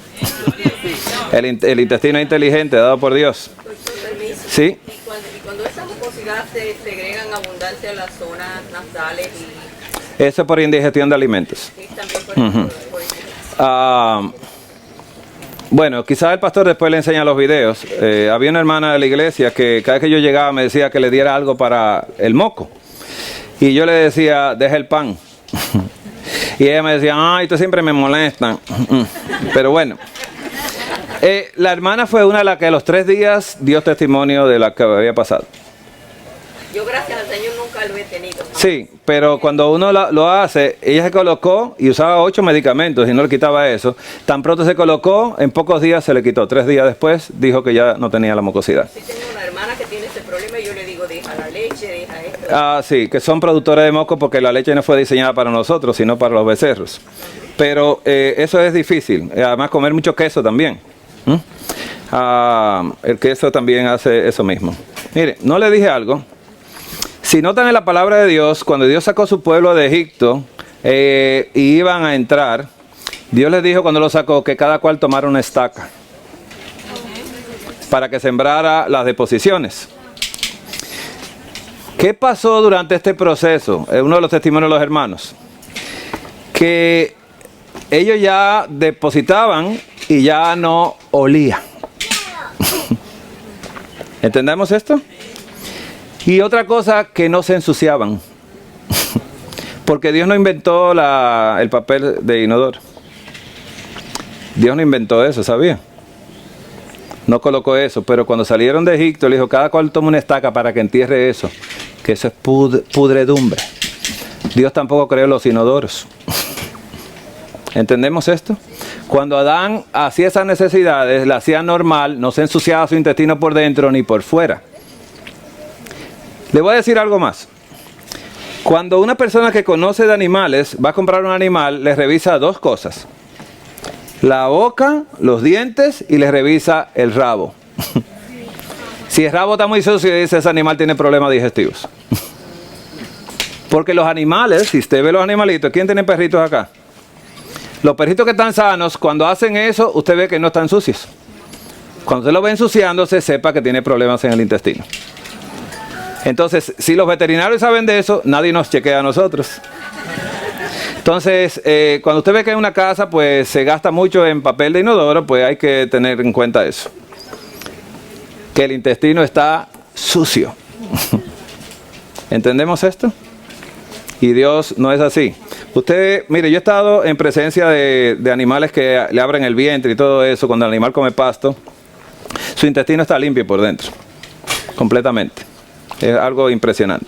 El intestino es inteligente, dado por Dios. Sí. Y cuando esa mucosidad se segrega en abundancia en las zonas nasales Eso es por indigestión de alimentos. y también por Bueno, quizás el pastor después le enseña los videos. Había una hermana de la iglesia que cada vez que yo llegaba me decía que le diera algo para el moco. Y yo le decía, deja el pan. Y ella me decía, ay, tú siempre me molestas. Pero bueno. La hermana fue una de las que a los 3 días dio testimonio de lo que había pasado. Yo gracias al Señor nunca lo he tenido. Sí, pero cuando uno lo hace, ella se colocó y usaba 8 medicamentos y no le quitaba eso. Tan pronto se colocó, en pocos días se le quitó. 3 días después dijo que ya no tenía la mucosidad. Sí, tengo una hermana que tiene ese problema y yo le digo, deja la leche, deja esto. Sí, que son productores de moco porque la leche no fue diseñada para nosotros, sino para los becerros. Pero eso es difícil. Además, comer mucho queso también. El queso también hace eso mismo. Mire, no le dije algo. Si notan en la palabra de Dios, cuando Dios sacó su pueblo de Egipto y iban a entrar, Dios les dijo cuando lo sacó que cada cual tomara una estaca para que sembrara las deposiciones. ¿Qué pasó durante este proceso? Es uno de los testimonios de los hermanos. Que ellos ya depositaban y ya no olía. ¿Entendemos esto? Y otra cosa, que no se ensuciaban. Porque Dios no inventó el papel de inodoro. Dios no inventó eso, ¿sabía? No colocó eso, pero cuando salieron de Egipto, le dijo, cada cual toma una estaca para que entierre eso, que eso es pudredumbre. Dios tampoco creó los inodoros. ¿Entendemos esto? Cuando Adán hacía esas necesidades, la hacía normal, no se ensuciaba su intestino por dentro ni por fuera. Le voy a decir algo más. Cuando una persona que conoce de animales va a comprar un animal, le revisa 2 cosas. La boca, los dientes y le revisa el rabo. Si el rabo está muy sucio, dice ese animal tiene problemas digestivos. Porque los animales, si usted ve los animalitos, ¿quién tiene perritos acá? Los perritos que están sanos, cuando hacen eso, usted ve que no están sucios. Cuando usted lo ve ensuciándose, sepa que tiene problemas en el intestino. Entonces, si los veterinarios saben de eso, nadie nos chequea a nosotros. Entonces, cuando usted ve que en una casa pues se gasta mucho en papel de inodoro, pues hay que tener en cuenta eso. Que el intestino está sucio. ¿Entendemos esto? Y Dios no es así. Usted, mire, yo he estado en presencia de animales que le abren el vientre y todo eso. Cuando el animal come pasto, su intestino está limpio por dentro. Completamente. Es algo impresionante.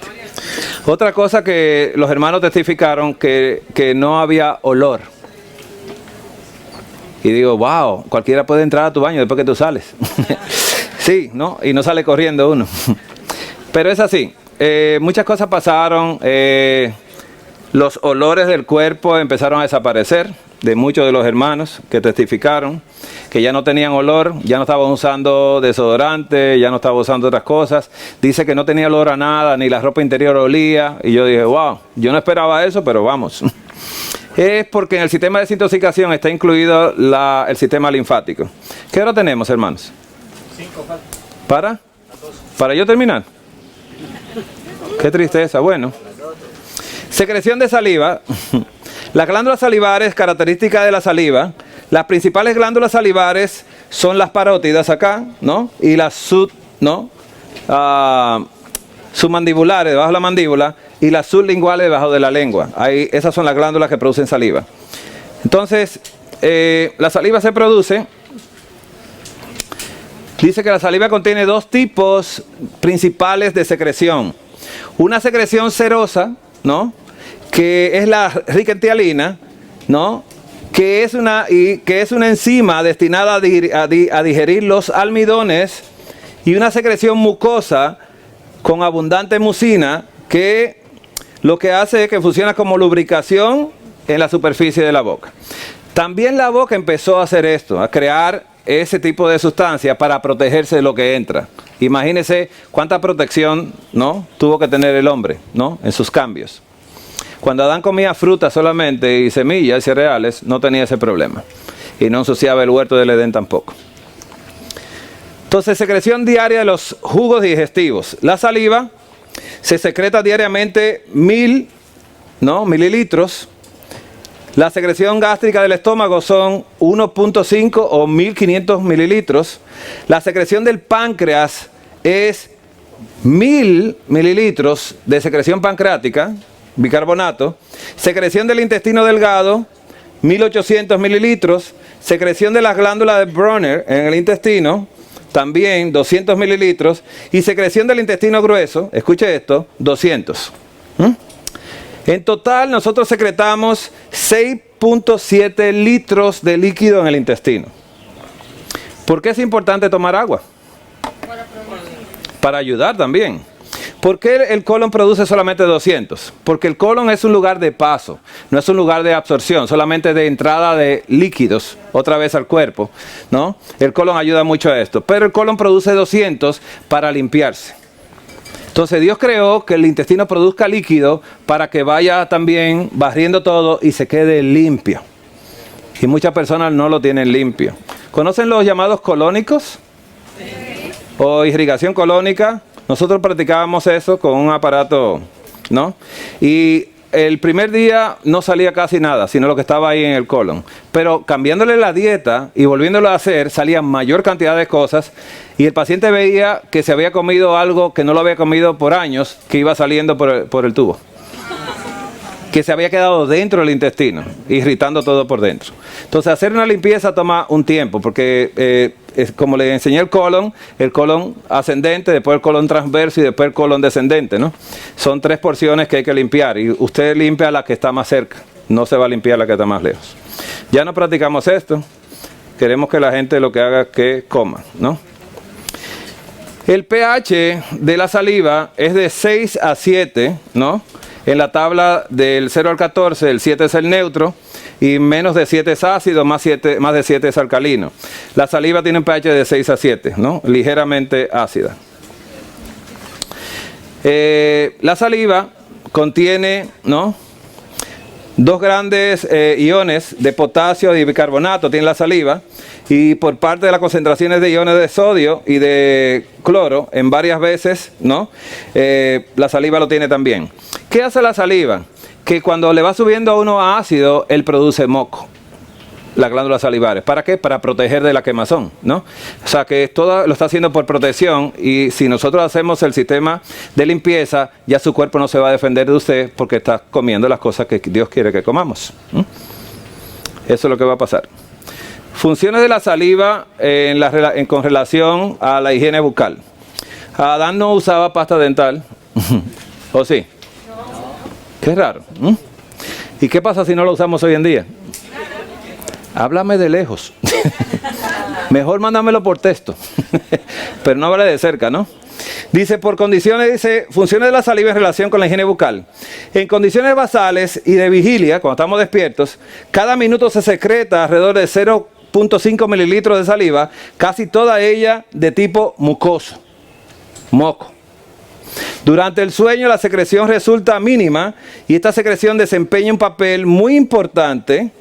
Otra cosa que los hermanos testificaron, que no había olor. Y digo, wow, cualquiera puede entrar a tu baño después que tú sales. Sí, ¿no? Y no sale corriendo uno. Pero es así. Muchas cosas pasaron. Los olores del cuerpo empezaron a desaparecer de muchos de los hermanos que testificaron que ya no tenían olor, ya no estaban usando desodorante, ya no estaban usando otras cosas. Dice que no tenía olor a nada, ni la ropa interior olía. Y yo dije, wow, yo no esperaba eso, pero vamos. Es porque en el sistema de desintoxicación está incluido el sistema linfático. ¿Qué hora tenemos, hermanos? 5 falta. ¿Para yo terminar? Qué tristeza. Bueno. Secreción de saliva. Las glándulas salivares, características de la saliva. Las principales glándulas salivares son las parótidas acá, ¿no? Y las submandibulares, debajo de la mandíbula, y las sublinguales debajo de la lengua. Ahí, esas son las glándulas que producen saliva. Entonces, la saliva se produce. Dice que la saliva contiene 2 tipos principales de secreción. Una secreción serosa, ¿no? que es la rica en tialina, ¿no? Que es una enzima destinada a digerir los almidones, y una secreción mucosa con abundante mucina que lo que hace es que funciona como lubricación en la superficie de la boca. También la boca empezó a hacer esto, a crear ese tipo de sustancia para protegerse de lo que entra. Imagínense cuánta protección, ¿no?, tuvo que tener el hombre, ¿no?, en sus cambios. Cuando Adán comía fruta solamente y semillas y cereales, no tenía ese problema. Y no ensuciaba el huerto del Edén tampoco. Entonces, secreción diaria de los jugos digestivos. La saliva se secreta diariamente 1000 mililitros. La secreción gástrica del estómago son 1.5 o 1500 mililitros. La secreción del páncreas es 1000 mililitros de secreción pancreática, bicarbonato. Secreción del intestino delgado, 1800 mililitros. Secreción de las glándulas de Brunner en el intestino, también 200 mililitros. Y secreción del intestino grueso, escuche esto, 200. En total nosotros secretamos 6.7 litros de líquido en el intestino. ¿Por qué es importante tomar agua? Para ayudar también. ¿Por qué el colon produce solamente 200? Porque el colon es un lugar de paso, no es un lugar de absorción, solamente de entrada de líquidos otra vez al cuerpo, ¿no? El colon ayuda mucho a esto, pero el colon produce 200 para limpiarse. Entonces Dios creó que el intestino produzca líquido para que vaya también barriendo todo y se quede limpio. Y muchas personas no lo tienen limpio. ¿Conocen los llamados colónicos? O irrigación colónica. Nosotros practicábamos eso con un aparato, ¿no? Y el primer día no salía casi nada, sino lo que estaba ahí en el colon. Pero cambiándole la dieta y volviéndolo a hacer, salía mayor cantidad de cosas. Y el paciente veía que se había comido algo que no lo había comido por años, que iba saliendo por el tubo. Que se había quedado dentro del intestino, irritando todo por dentro. Entonces, hacer una limpieza toma un tiempo, porque es como le enseñé el colon ascendente, después el colon transverso y después el colon descendente, ¿no? Son 3 porciones que hay que limpiar, y usted limpia la que está más cerca, no se va a limpiar la que está más lejos. Ya no practicamos esto, queremos que la gente lo que haga es que coma, ¿no? El pH de la saliva es de 6 a 7, ¿no? En la tabla del 0 al 14, el 7 es el neutro, y menos de 7 es ácido, más de 7 es alcalino. La saliva tiene un pH de 6 a 7, ¿no? Ligeramente ácida. La saliva contiene, ¿no?, 2 grandes iones de potasio y bicarbonato, tiene la saliva, y por parte de las concentraciones de iones de sodio y de cloro, en varias veces, ¿no?, la saliva lo tiene también. ¿Qué hace la saliva? Que cuando le va subiendo a uno ácido, él produce moco, las glándulas salivares. ¿Para qué? Para proteger de la quemazón, ¿no? O sea que todo lo está haciendo por protección, y si nosotros hacemos el sistema de limpieza, ya su cuerpo no se va a defender de usted porque está comiendo las cosas que Dios quiere que comamos. Eso es lo que va a pasar. Funciones de la saliva con relación a la higiene bucal. Adán no usaba pasta dental, ¿o sí? Qué raro. ¿Y qué pasa si no lo usamos hoy en día? Háblame de lejos. Mejor mándamelo por texto. Pero no hable de cerca, ¿no? Dice, por condiciones, funciones de la saliva en relación con la higiene bucal. En condiciones basales y de vigilia, cuando estamos despiertos, cada minuto se secreta alrededor de 0.5 mililitros de saliva, casi toda ella de tipo mucoso, moco. Durante el sueño la secreción resulta mínima, y esta secreción desempeña un papel muy importante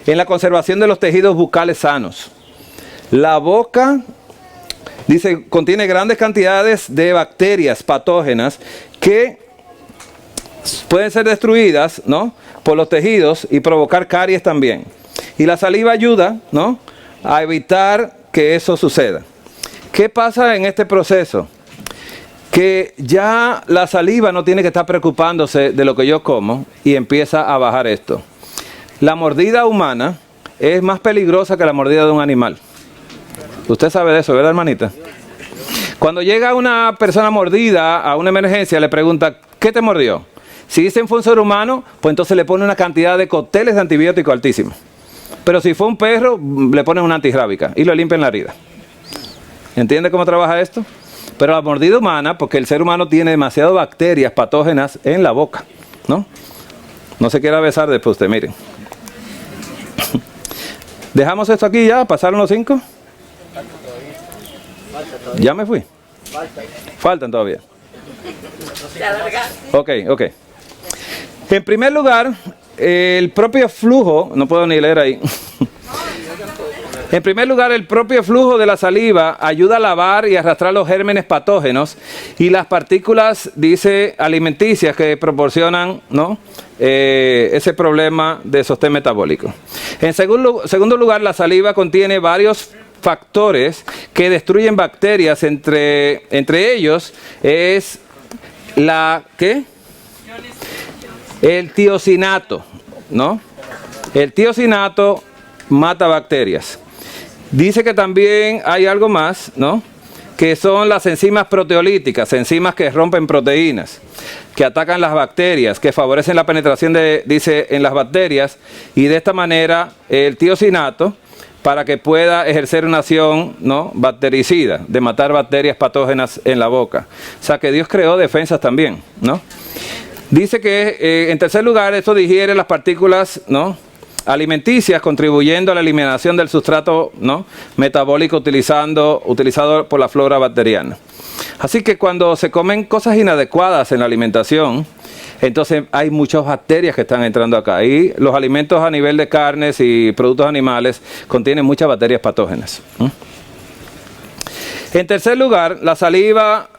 en la conservación de los tejidos bucales sanos. La boca, dice, contiene grandes cantidades de bacterias patógenas que pueden ser destruidas, ¿no?, por los tejidos y provocar caries también. Y la saliva ayuda, ¿no?, a evitar que eso suceda. ¿Qué pasa en este proceso? Que ya la saliva no tiene que estar preocupándose de lo que yo como, y empieza a bajar esto. La mordida humana es más peligrosa que la mordida de un animal. Usted sabe de eso, ¿verdad, hermanita? Cuando llega una persona mordida a una emergencia, le pregunta, ¿qué te mordió? Si dicen fue un ser humano, pues entonces le pone una cantidad de cócteles de antibióticos altísimos. Pero si fue un perro, le ponen una antirrábica y lo limpian la herida. ¿Entiende cómo trabaja esto? Pero la mordida humana, porque el ser humano tiene demasiadas bacterias patógenas en la boca, ¿no? No se quiera besar después usted, miren. ¿Dejamos esto aquí ya? ¿Pasaron los 5? Ya me fui. Faltan todavía. Ok. En primer lugar, el propio flujo, no puedo ni leer ahí. En primer lugar, el propio flujo de la saliva ayuda a lavar y arrastrar los gérmenes patógenos y las partículas, dice, alimenticias que proporcionan, ¿no?, ese problema de sostén metabólico. En segundo lugar, la saliva contiene varios factores que destruyen bacterias. Entre ellos es el tiocinato, ¿no? El tiocinato mata bacterias. Dice que también hay algo más, ¿no?, que son las enzimas proteolíticas, enzimas que rompen proteínas, que atacan las bacterias, que favorecen la penetración en las bacterias, y de esta manera el tiocinato, para que pueda ejercer una acción, ¿no?, bactericida, de matar bacterias patógenas en la boca. O sea que Dios creó defensas también, ¿no? Dice que en tercer lugar esto digiere las partículas, ¿no?, alimenticias, contribuyendo a la eliminación del sustrato, ¿no?, metabólico utilizado por la flora bacteriana. Así que cuando se comen cosas inadecuadas en la alimentación, entonces hay muchas bacterias que están entrando acá. Y los alimentos a nivel de carnes y productos animales contienen muchas bacterias patógenas. En tercer lugar, la saliva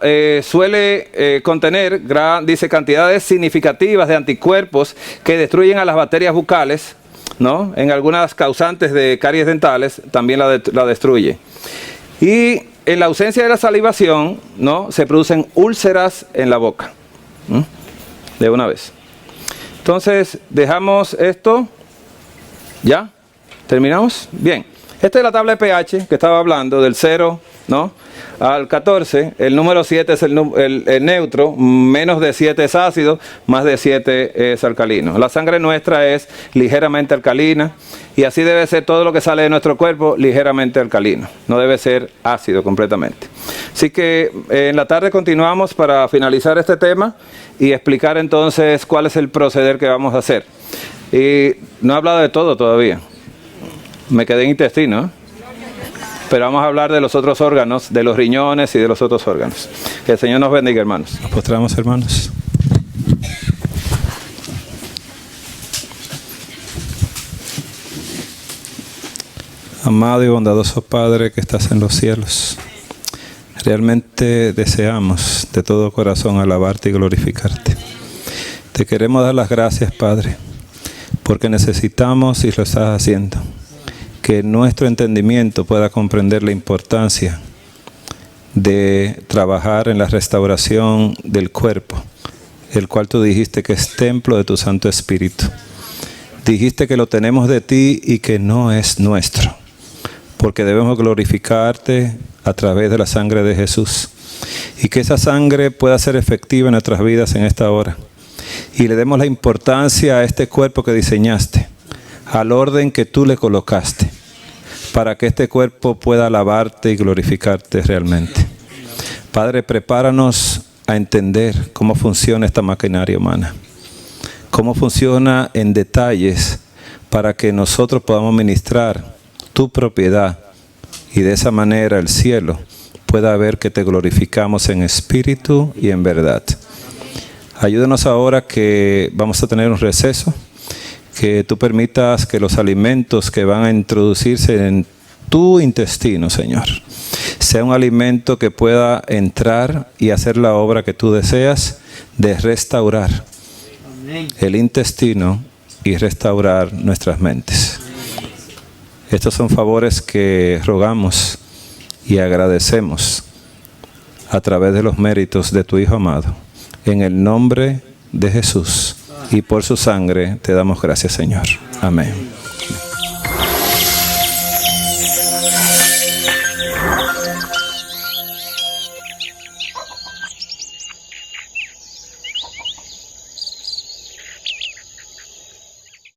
suele contener, dice, cantidades significativas de anticuerpos que destruyen a las bacterias bucales, ¿no? En algunas causantes de caries dentales también la destruye. Y en la ausencia de la salivación, ¿no?, se producen úlceras en la boca. De una vez. Entonces, dejamos esto. ¿Ya? ¿Terminamos? Bien. Esta es la tabla de pH que estaba hablando, del 0, ¿no?, al 14. El número 7 es el neutro, menos de 7 es ácido, más de 7 es alcalino. La sangre nuestra es ligeramente alcalina, y así debe ser todo lo que sale de nuestro cuerpo, ligeramente alcalino. No debe ser ácido completamente. Así que en la tarde continuamos para finalizar este tema y explicar entonces cuál es el proceder que vamos a hacer. Y no he hablado de todo todavía. Me quedé en intestino, ¿eh? Pero vamos a hablar de los otros órganos, de los riñones y de los otros órganos. Que el Señor nos bendiga, hermanos. Nos postramos, hermanos. Amado y bondadoso Padre que estás en los cielos, realmente deseamos de todo corazón alabarte y glorificarte. Te queremos dar las gracias, Padre, porque necesitamos, y lo estás haciendo, que nuestro entendimiento pueda comprender la importancia de trabajar en la restauración del cuerpo, el cual tú dijiste que es templo de tu Santo Espíritu. Dijiste que lo tenemos de ti y que no es nuestro, porque debemos glorificarte a través de la sangre de Jesús, y que esa sangre pueda ser efectiva en nuestras vidas en esta hora, y le demos la importancia a este cuerpo que diseñaste, al orden que tú le colocaste, para que este cuerpo pueda alabarte y glorificarte realmente. Padre, prepáranos a entender cómo funciona esta maquinaria humana, cómo funciona en detalles, para que nosotros podamos ministrar tu propiedad, y de esa manera el cielo pueda ver que te glorificamos en espíritu y en verdad. Ayúdanos ahora que vamos a tener un receso, que tú permitas que los alimentos que van a introducirse en tu intestino, Señor, sea un alimento que pueda entrar y hacer la obra que tú deseas de restaurar el intestino y restaurar nuestras mentes. Estos son favores que rogamos y agradecemos a través de los méritos de tu Hijo amado. En el nombre de Jesús y por su sangre te damos gracias, Señor. Amén.